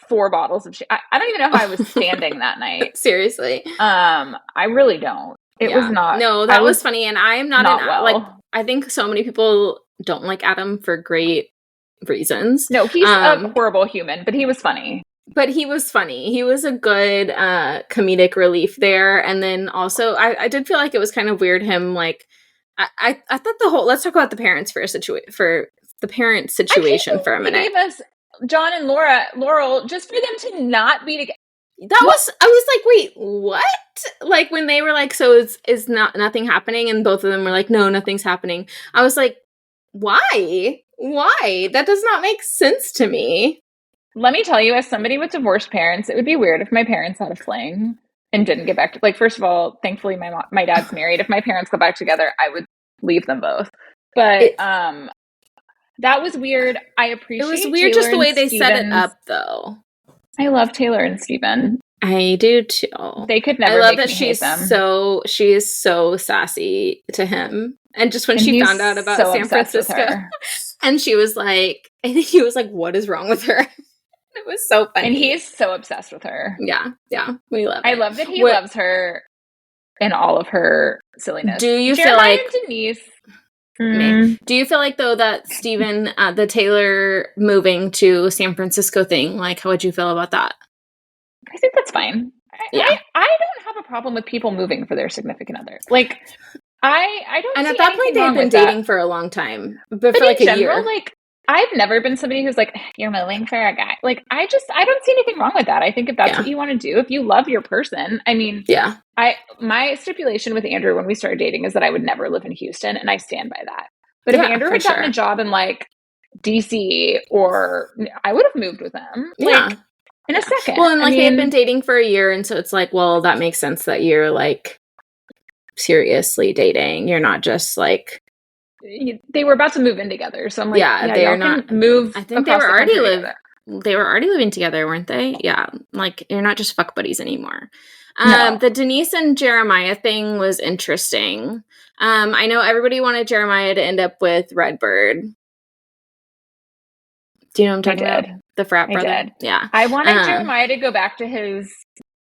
Speaker 3: 4 bottles of champagne. I don't even know how I was standing that night.
Speaker 2: Seriously.
Speaker 3: I really don't. It was not.
Speaker 2: No, that was funny. And I am not like, I think so many people don't like Adam for great reasons.
Speaker 3: No, he's a horrible human, but he was funny.
Speaker 2: But he was funny. He was a good comedic relief there. And then also, I did feel like it was kind of weird him, like, I thought the whole, let's talk about the parents for the parent situation for a minute.
Speaker 3: He gave us John and Laurel just for them to not be together.
Speaker 2: I was like, wait, what? Like, when they were like, so is not nothing happening? And both of them were like, no, nothing's happening. I was like, why? That does not make sense to me.
Speaker 3: Let me tell you, as somebody with divorced parents, it would be weird if my parents had a fling and didn't get back to, like, first of all, thankfully my dad's married. If my parents go back together, I would leave them both. But that was weird. I appreciate it.
Speaker 2: It was weird just the way they set it up, though.
Speaker 3: I love Taylor and Steven.
Speaker 2: I do too.
Speaker 3: They could never. I love that
Speaker 2: she is so sassy to him. And just when she found out about San Francisco, and she was like, I think he was like, "What is wrong with her?" It was so funny.
Speaker 3: And he's so obsessed with her.
Speaker 2: Yeah, we love it.
Speaker 3: I love that he loves her in all of her silliness.
Speaker 2: Do you feel like
Speaker 3: Denise?
Speaker 2: Do you feel like, though, that Steven, the Taylor moving to San Francisco thing, like, how would you feel about that?
Speaker 3: I think that's fine. I don't have a problem with people moving for their significant other. Like, I don't. And
Speaker 2: at that point, they've been dating for a long time, but for like
Speaker 3: a
Speaker 2: year.
Speaker 3: Like, I've never been somebody who's like, you're moving for a guy. Like, I don't see anything wrong with that. I think if that's what you want to do, if you love your person, I mean, my stipulation with Andrew when we started dating is that I would never live in Houston, and I stand by that. But if Andrew had gotten a job in like DC, or I would have moved with him. Like, in a second.
Speaker 2: Well, and like, they've been dating for a year, and so it's like, well, that makes sense that you're like seriously dating. You're not just like,
Speaker 3: they were about to move in together, so I'm like,
Speaker 2: they're not
Speaker 3: move.
Speaker 2: I think they were already living together, weren't they? Yeah, like, you're not just fuck buddies anymore. No. The Denise and Jeremiah thing was interesting. I know everybody wanted Jeremiah to end up with Redbird. Do you know what I'm talking about? The frat brother.
Speaker 3: I did.
Speaker 2: Yeah,
Speaker 3: I wanted Jeremiah to go back to his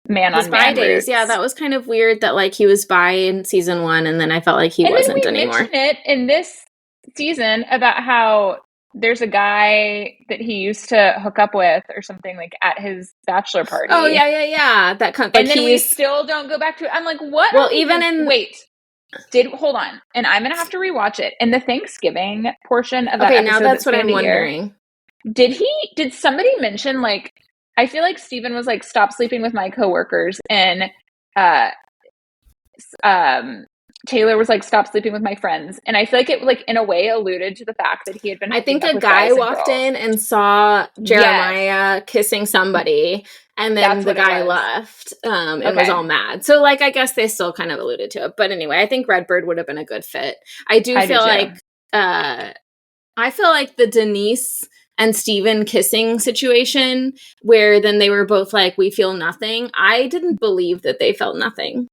Speaker 3: man on man days.
Speaker 2: Roots. Yeah, that was kind of weird that like he was bi in season 1, and then I felt like he wasn't anymore.
Speaker 3: And then we mentioned it in this season about how there's a guy that he used to hook up with or something, like, at his bachelor party.
Speaker 2: Oh yeah. That like,
Speaker 3: and then we still don't go back to it. I'm like, what?
Speaker 2: Well,
Speaker 3: hold on, and I'm gonna have to rewatch it. In the Thanksgiving portion of that episode,
Speaker 2: now that's what I'm wondering.
Speaker 3: Did somebody mention, like, I feel like Steven was like, stop sleeping with my coworkers, and Taylor was like, stop sleeping with my friends. And I feel like it, like, in a way alluded to the fact that he had been.
Speaker 2: I think a guy walked in and saw Jeremiah kissing somebody, and then the guy left and was all mad. So, like, I guess they still kind of alluded to it. But anyway, I think Redbird would have been a good fit. I feel like the Denise and Steven kissing situation, where then they were both like, we feel nothing. I didn't believe that they felt nothing.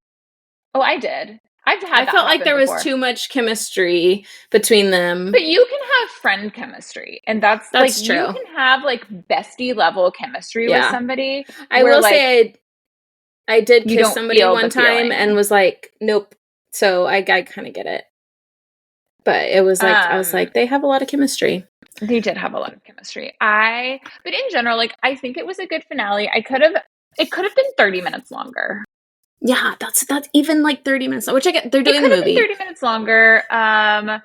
Speaker 3: Oh, I did.
Speaker 2: I felt like there was too much chemistry between them.
Speaker 3: But you can have friend chemistry, and that's like, true. You can have like bestie level chemistry with somebody.
Speaker 2: I will say I did kiss somebody one time and was like, nope. So I kind of get it. But it was like, I was like, they have a lot of chemistry.
Speaker 3: They did have a lot of chemistry. But in general, like, I think it was a good finale. It could have been 30 minutes longer.
Speaker 2: Yeah, that's even like 30 minutes, which I get. They're doing the movie.
Speaker 3: 30 minutes longer. I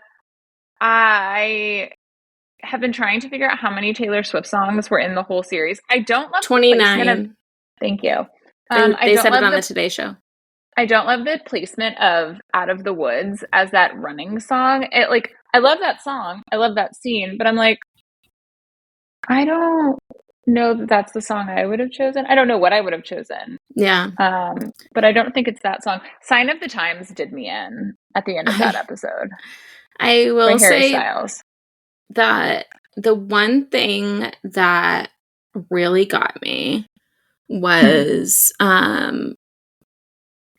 Speaker 3: have been trying to figure out how many Taylor Swift songs were in the whole series. I don't love
Speaker 2: 29.
Speaker 3: Thank you.
Speaker 2: They said it on the Today Show.
Speaker 3: I don't love the placement of Out of the Woods as that running song. I love that song. I love that scene, but I'm like, I don't know that that's the song I would have chosen. I don't know what I would have chosen.
Speaker 2: Yeah.
Speaker 3: But I don't think it's that song. Sign of the Times did me in at the end of that episode.
Speaker 2: I will say
Speaker 3: Styles.
Speaker 2: That the one thing that really got me was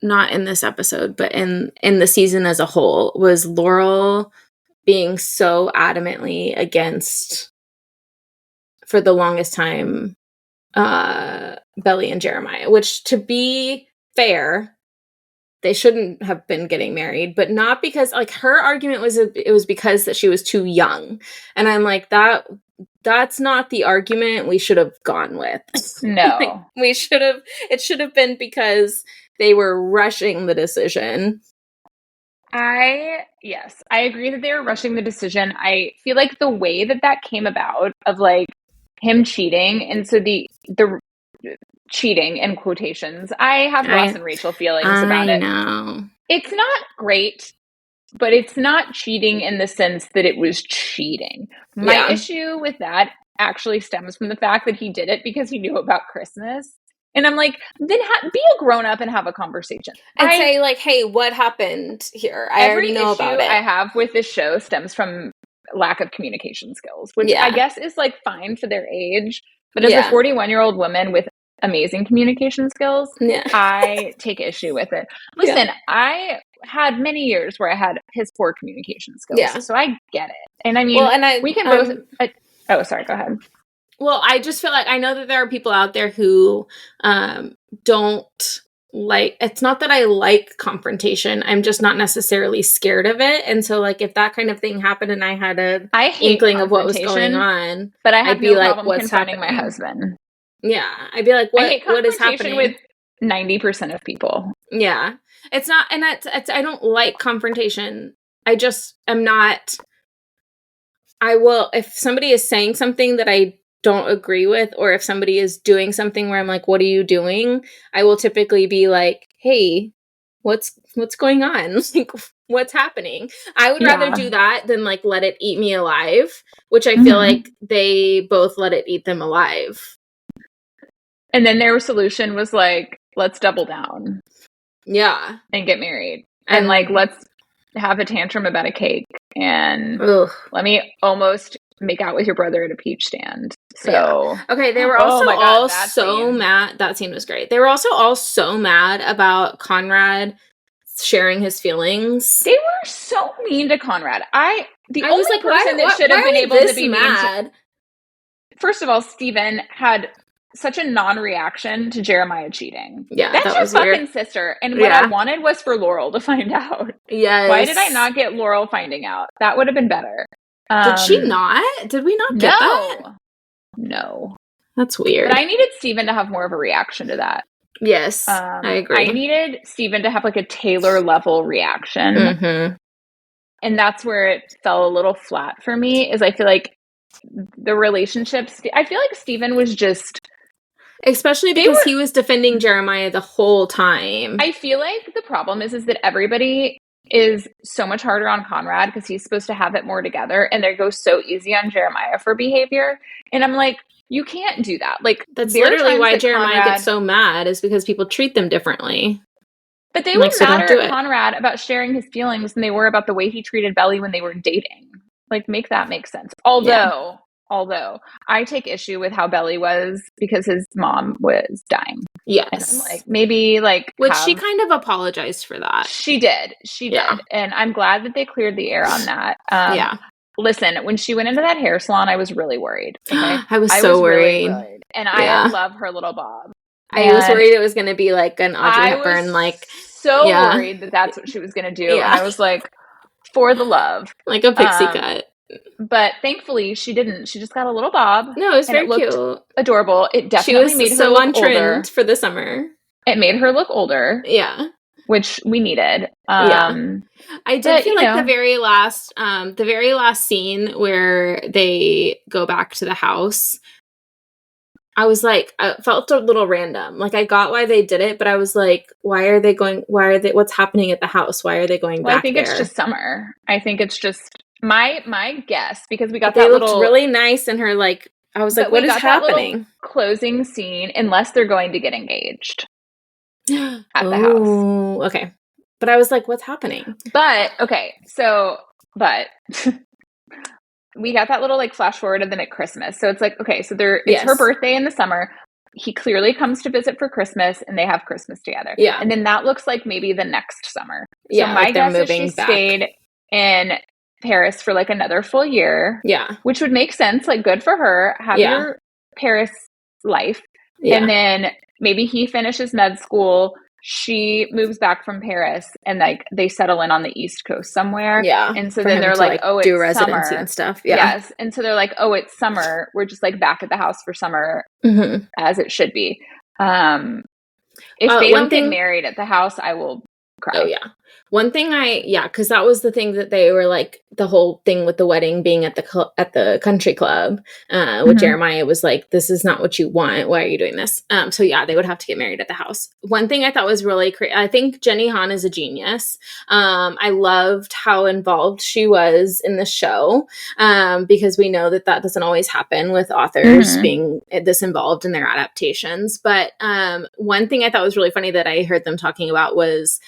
Speaker 2: not in this episode, but in the season as a whole, was Laurel being so adamantly against, for the longest time, Belly and Jeremiah, which, to be fair, they shouldn't have been getting married, but not because, like, her argument was it was because that she was too young. And I'm like, that's not the argument we should have gone with.
Speaker 3: No.
Speaker 2: It should have been because they were rushing the decision.
Speaker 3: Yes, I agree that they were rushing the decision. I feel like the way that came about, of like him cheating, and so the cheating in quotations, I have Ross and Rachel feelings about it.
Speaker 2: I know.
Speaker 3: It's not great, but it's not cheating in the sense that it was cheating. My issue with that actually stems from the fact that he did it because he knew about Christmas. And I'm like, then be a grown up and have a conversation.
Speaker 2: And say, like, hey, what happened here? I already know about it.
Speaker 3: I have with this show stems from lack of communication skills, which I guess is like fine for their age. But as a 41-year-old woman with amazing communication skills, I take issue with it. Listen, I had many years where I had piss poor communication skills, so I get it. And I mean, we can both. Oh, sorry. Go ahead.
Speaker 2: Well, I just feel like I know that there are people out there who don't like. It's not that I like confrontation. I'm just not necessarily scared of it. And so, like, if that kind of thing happened and I had an inkling of what was going on,
Speaker 3: but I'd be like, "What's confronting my husband?"
Speaker 2: Yeah, I'd be like, "What is happening?"
Speaker 3: With 90% of people.
Speaker 2: Yeah, it's not, and it's I don't like confrontation. I just am not. I will if somebody is saying something that I don't agree with, or if somebody is doing something where I'm like, what are you doing? I will typically be like, hey, what's going on? Like, what's happening? I would rather do that than like let it eat me alive, which I feel like they both let it eat them alive.
Speaker 3: And then their solution was like, let's double down.
Speaker 2: Yeah.
Speaker 3: And get married. And like, let's have a tantrum about a cake. And let me almost make out with your brother at a peach stand. So
Speaker 2: okay, they were also all so mad. That scene was great. They were also all so mad about Conrad sharing his feelings.
Speaker 3: They were so mean to Conrad. I was like, person that should have been able to be mad. First of all, Steven had such a non-reaction to Jeremiah cheating.
Speaker 2: Yeah,
Speaker 3: that's your fucking sister. And what I wanted was for Laurel to find out.
Speaker 2: Yes.
Speaker 3: Why did I not get Laurel finding out? That would have been better.
Speaker 2: Did she not? Did we not get that?
Speaker 3: No.
Speaker 2: That's weird.
Speaker 3: But I needed Steven to have more of a reaction to that.
Speaker 2: Yes, I agree.
Speaker 3: I needed Steven to have like a Taylor level reaction.
Speaker 2: Mm-hmm.
Speaker 3: And that's where it fell a little flat for me, is I feel like the relationships, I feel like Steven was just...
Speaker 2: Especially because he was defending Jeremiah the whole time.
Speaker 3: I feel like the problem is that everybody is so much harder on Conrad because he's supposed to have it more together, and they go so easy on Jeremiah for behavior. And I'm like, you can't do that. Like,
Speaker 2: that's literally why Jeremiah gets so mad, is because people treat them differently.
Speaker 3: But they were madder at Conrad about sharing his feelings than they were about the way he treated Belly when they were dating. Like, make that make sense. Although I take issue with how Belly was because his mom was dying.
Speaker 2: Yes.
Speaker 3: And I'm like, maybe like...
Speaker 2: Which she kind of apologized for that.
Speaker 3: She did. And I'm glad that they cleared the air on that. Listen, when she went into that hair salon, I was really worried. Okay?
Speaker 2: I was so worried.
Speaker 3: Really worried. And I love her little bob.
Speaker 2: I was worried it was going to be like an Audrey Hepburn, like...
Speaker 3: so worried that that's what she was going to do. And I was like, for the love.
Speaker 2: Like a pixie cut.
Speaker 3: But thankfully, she didn't. She just got a little bob.
Speaker 2: No, it was very cute.
Speaker 3: Adorable. It definitely made her look older. She was so on trend
Speaker 2: for the summer.
Speaker 3: It made her look older.
Speaker 2: Yeah.
Speaker 3: Which we needed.
Speaker 2: I did feel like the very last scene where they go back to the house, I was like, I felt a little random. Like, I got why they did it, but I was like, what's happening at the house? Why are they going back there?
Speaker 3: I think it's just summer. I think it's just my guess, because we got
Speaker 2: that looked really nice, and her like, I was like, what is happening?
Speaker 3: Closing scene, unless they're going to get engaged at the house.
Speaker 2: Okay. But I was like, what's happening?
Speaker 3: But we got that little like flash forward of them at Christmas. So it's like, okay, so it's her birthday in the summer. He clearly comes to visit for Christmas, and they have Christmas together.
Speaker 2: Yeah.
Speaker 3: And then that looks like maybe the next summer. So
Speaker 2: yeah,
Speaker 3: my guess is she stayed in Paris for like another full year.
Speaker 2: Yeah.
Speaker 3: Which would make sense. Like, good for her. Have your Paris life. Yeah. And then maybe he finishes med school. She moves back from Paris, and like they settle in on the East Coast somewhere.
Speaker 2: Yeah.
Speaker 3: And so then they're like, oh, it's
Speaker 2: do residency
Speaker 3: summer
Speaker 2: and stuff. Yeah.
Speaker 3: Yes. And so they're like, oh, it's summer. We're just like back at the house for summer, as it should be. If they don't get married at the house, I will cry.
Speaker 2: Oh, yeah. One thing because that was the thing that they were like, the whole thing with the wedding being at the country club, with Jeremiah was like, this is not what you want. Why are you doing this? So yeah, they would have to get married at the house. One thing I thought was really I think Jenny Han is a genius. I loved how involved she was in the show, because we know that doesn't always happen with authors being this involved in their adaptations. But one thing I thought was really funny that I heard them talking about was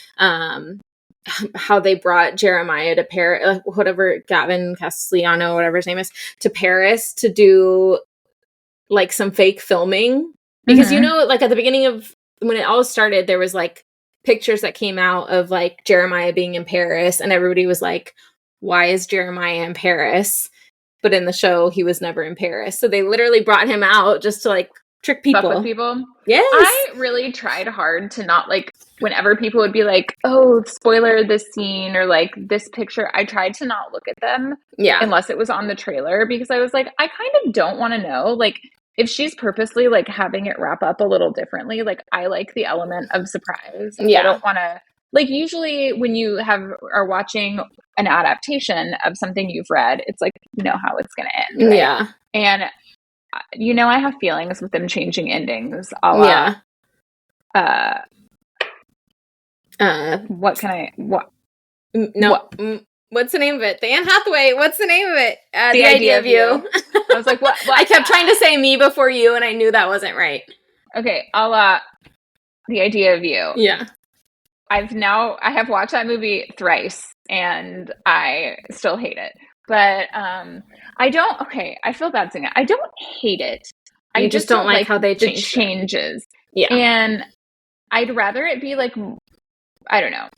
Speaker 2: how they brought Jeremiah to Paris, whatever, Gavin Castellano, whatever his name is, to Paris to do like some fake filming Because, you know, like at the beginning of when it all started, there was like pictures that came out of like Jeremiah being in Paris, and everybody was like, why is Jeremiah in Paris? But in the show, he was never in Paris. So they literally brought him out just to like trick people.
Speaker 3: Fuck with people?
Speaker 2: Yes.
Speaker 3: I really tried hard to not like, whenever people would be like, oh, spoiler this scene or like this picture, I tried to not look at them.
Speaker 2: Yeah.
Speaker 3: Unless it was on the trailer, because I was like, I kind of don't want to know. Like, if she's purposely like having it wrap up a little differently, like I like the element of surprise.
Speaker 2: Yeah.
Speaker 3: I don't want to, like, usually when you are watching an adaptation of something you've read, it's like, you know how it's going to end. Right?
Speaker 2: Yeah.
Speaker 3: And, you know, I have feelings with them changing endings. What can I, what?
Speaker 2: No. What? What's the name of it? The Anne Hathaway. What's the name of it?
Speaker 3: The Idea of You. I was like, what?
Speaker 2: I kept trying to say Me Before You, and I knew that wasn't right.
Speaker 3: Okay, The Idea of You.
Speaker 2: Yeah.
Speaker 3: I have watched that movie thrice, and I still hate it. But I feel bad saying it. I don't hate it.
Speaker 2: I just don't like how they
Speaker 3: the changes.
Speaker 2: Yeah.
Speaker 3: And I'd rather it be like, I don't know.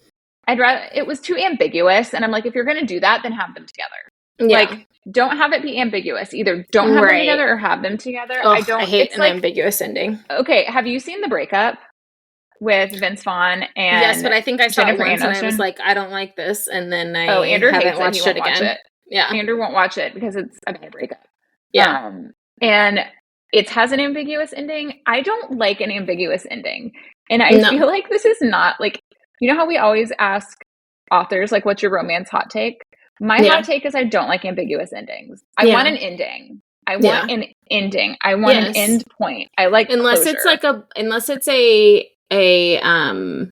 Speaker 3: It was too ambiguous. And I'm like, if you're going to do that, then have them together.
Speaker 2: Yeah.
Speaker 3: Like, don't have it be ambiguous. Either don't have them together or have them together.
Speaker 2: I hate an ambiguous ending.
Speaker 3: Okay. Have you seen The Breakup with Vince Vaughn and
Speaker 2: Yes, but I think I saw
Speaker 3: Jennifer
Speaker 2: it once
Speaker 3: Aniston?
Speaker 2: and I was like, I don't like this. And then
Speaker 3: Andrew
Speaker 2: haven't watched it again. Yeah.
Speaker 3: Andrew won't watch it because it's a bad breakup.
Speaker 2: Yeah.
Speaker 3: And it has an ambiguous ending. I don't like an ambiguous ending. And I feel like this is not like, you know how we always ask authors, like, what's your romance hot take? My hot take is I don't like ambiguous endings. I want an ending. I want an ending. I want an end point. I like
Speaker 2: unless
Speaker 3: closure.
Speaker 2: it's a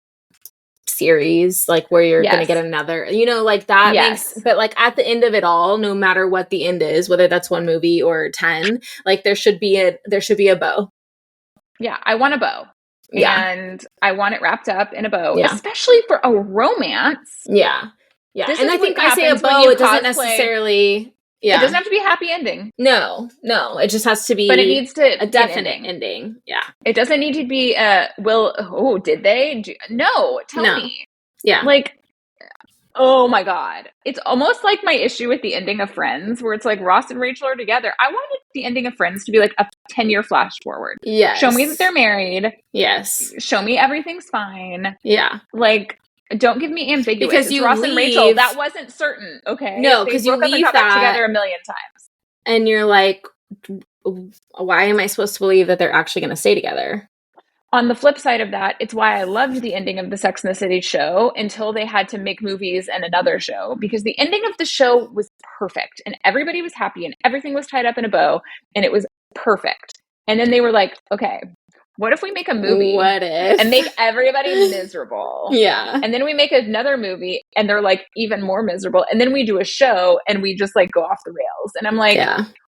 Speaker 2: series, like where you're gonna get another, you know, like that makes, but like at the end of it all, no matter what the end is, whether that's one movie or 10, like there should be a bow.
Speaker 3: Yeah, I want a bow.
Speaker 2: Yeah.
Speaker 3: And I want it wrapped up in a bow,
Speaker 2: yeah.
Speaker 3: especially for a romance.
Speaker 2: Yeah. Yeah.
Speaker 3: This
Speaker 2: and I think I say a bow, it doesn't necessarily,
Speaker 3: it doesn't have to be a happy ending.
Speaker 2: No, it just has to be,
Speaker 3: but it needs to
Speaker 2: a definite ending. Yeah.
Speaker 3: It doesn't need to be did they? No, tell me.
Speaker 2: Yeah.
Speaker 3: Like, oh my God. It's almost like my issue with the ending of Friends, where it's like Ross and Rachel are together. I wanted the ending of Friends to be like a 10-year flash forward.
Speaker 2: Yes.
Speaker 3: Show me that they're married.
Speaker 2: Yes.
Speaker 3: Show me everything's fine.
Speaker 2: Yeah.
Speaker 3: Like, don't give me ambiguous.
Speaker 2: Because you
Speaker 3: Ross and Rachel, that wasn't certain. Okay.
Speaker 2: No, because you leave
Speaker 3: that back together a million times.
Speaker 2: And you're like, why am I supposed to believe that they're actually going to stay together?
Speaker 3: On the flip side of that, it's why I loved the ending of the Sex and the City show until they had to make movies and another show, because the ending of the show was perfect and everybody was happy and everything was tied up in a bow and it was perfect. And then they were like, okay, what if we make a movie and make everybody miserable?
Speaker 2: Yeah.
Speaker 3: And then we make another movie and they're like even more miserable. And then we do a show and we just like go off the rails. And I'm like,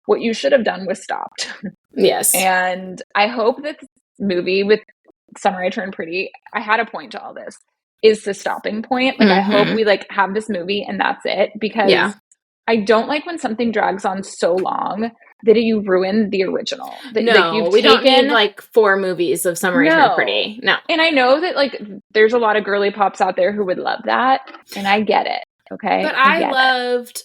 Speaker 3: what you should have done was stopped.
Speaker 2: Yes.
Speaker 3: And I hope that movie with Summer I Turned Pretty, I had a point to all this, is the stopping point. Like, I hope we like have this movie and that's it, because I don't like when something drags on so long that you ruin the original. That,
Speaker 2: no, we don't need like 4 movies of Summer I Turned Pretty. No.
Speaker 3: And I know that like there's a lot of girly pops out there who would love that, and I get it. Okay.
Speaker 2: But I loved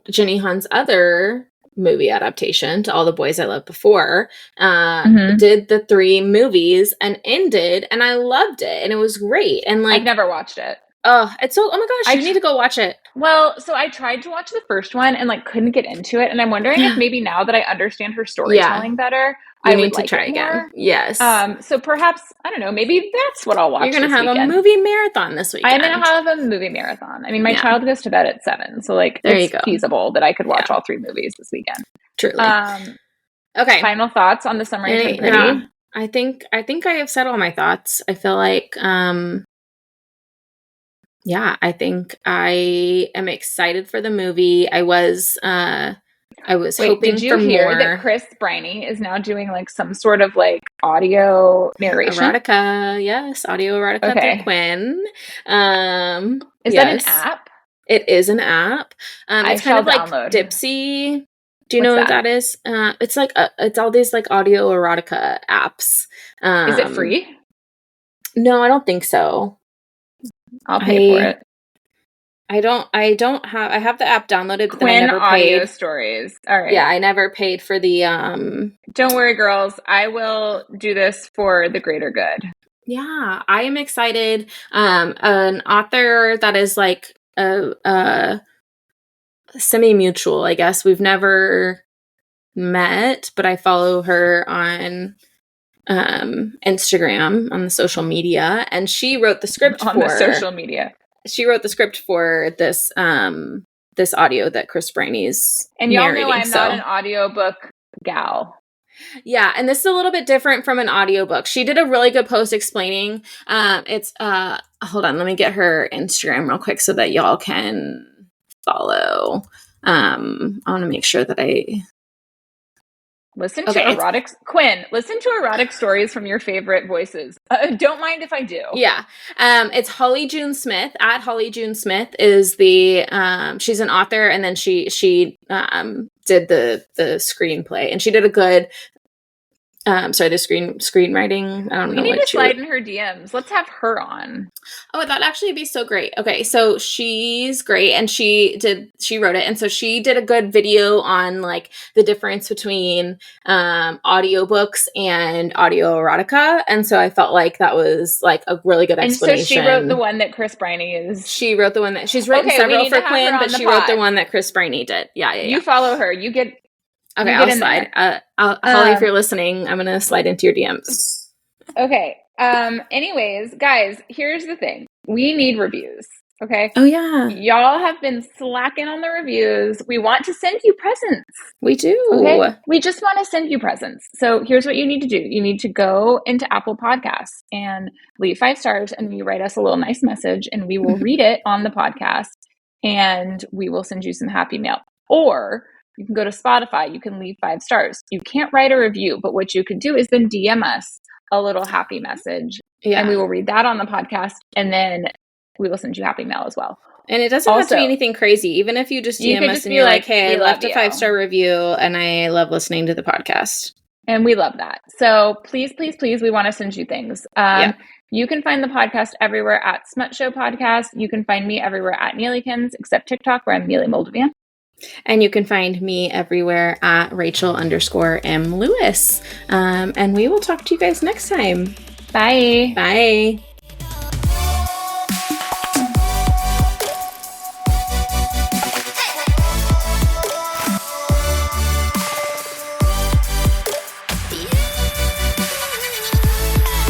Speaker 2: Jenny Han's other movie adaptation, To All the Boys I Loved Before, did the 3 movies and ended, and I loved it, and it was great. And like,
Speaker 3: I've never watched it.
Speaker 2: Oh, it's so, oh my gosh, you need to go watch it.
Speaker 3: Well, so I tried to watch the first one and like couldn't get into it, and I'm wondering if maybe now that I understand her storytelling better, I need to try again.
Speaker 2: Yes.
Speaker 3: So perhaps, I don't know, maybe that's what I'll watch.
Speaker 2: You're going to have a movie marathon this weekend.
Speaker 3: I'm going to have a movie marathon. I mean, my child goes to bed at 7, so like it's feasible that I could watch all 3 movies this weekend.
Speaker 2: Truly.
Speaker 3: Okay. Final thoughts on the Summer I Turned Pretty?
Speaker 2: I think I have said all my thoughts. I feel like I think I am excited for the movie. I was hoping
Speaker 3: did you
Speaker 2: for
Speaker 3: hear
Speaker 2: more.
Speaker 3: That Chris Briney is now doing like some sort of like audio narration?
Speaker 2: Erotica, yes, audio erotica through Quinn.
Speaker 3: Is that an app?
Speaker 2: It is an app. It's kind of like
Speaker 3: download.
Speaker 2: Dipsy. Do you know what that is? It's like it's all these like audio erotica apps.
Speaker 3: Is it free?
Speaker 2: No, I don't think so.
Speaker 3: I'll pay for it.
Speaker 2: I have the app downloaded, but
Speaker 3: Quinn
Speaker 2: then I never
Speaker 3: Audio
Speaker 2: paid.
Speaker 3: Stories. All right.
Speaker 2: Yeah, I never paid for the
Speaker 3: Don't worry, girls. I will do this for the greater good.
Speaker 2: Yeah, I am excited. An author that is like a semi-mutual, I guess. We've never met, but I follow her on Instagram on the social media, and she wrote the script
Speaker 3: on the social media.
Speaker 2: She wrote the script for this this audio that Chris Briney's
Speaker 3: and y'all
Speaker 2: narrating.
Speaker 3: Know I'm not an audiobook gal.
Speaker 2: Yeah, and this is a little bit different from an audiobook. She did a really good post explaining. It's hold on, let me get her Instagram real quick so that y'all can follow. I want to make sure that I
Speaker 3: listen to erotic Quinn. Listen to erotic stories from your favorite voices. Don't mind if I do.
Speaker 2: Yeah, it's Holly June Smith. At Holly June Smith is the she's an author, and then she did the screenplay, and she did a good. Sorry, the screenwriting. I don't know.
Speaker 3: We need to slide in her DMs. Let's have her on.
Speaker 2: Oh, that'd actually be so great. Okay, so she's great, and she wrote it, and so she did a good video on like the difference between audiobooks and audio erotica, and so I felt like that was like a really good explanation.
Speaker 3: And so she wrote the one that Chris Briney is.
Speaker 2: She wrote the one that she's written several for Quinn, but she wrote the one that Chris Briney did. Yeah.
Speaker 3: You follow her. You get.
Speaker 2: Okay, I'll slide. Holly, if you're listening, I'm gonna slide into your DMs.
Speaker 3: Okay. Anyways, guys, here's the thing. We need reviews. Okay.
Speaker 2: Oh yeah.
Speaker 3: Y'all have been slacking on the reviews. We want to send you presents.
Speaker 2: We do.
Speaker 3: Okay. We just want to send you presents. So here's what you need to do. You need to go into Apple Podcasts and leave 5 stars, and you write us a little nice message, and we will read it on the podcast, and we will send you some happy mail. Or you can go to Spotify. You can leave 5 stars. You can't write a review, but what you can do is then DM us a little happy message. Yeah. And we will read that on the podcast, and then we will send you happy mail as well.
Speaker 2: And it doesn't have to be anything crazy. Even if you just DM us and you're like, hey, I left a 5-star review and I love listening to the podcast.
Speaker 3: And we love that. So please, please, please, we want to send you things. You can find the podcast everywhere at Smut Show Podcast. You can find me everywhere at Neelykins, except TikTok, where I'm Neely Moldovan.
Speaker 2: And you can find me everywhere at Rachel_M. Lewis. And we will talk to you guys next time.
Speaker 3: Bye.
Speaker 2: Bye.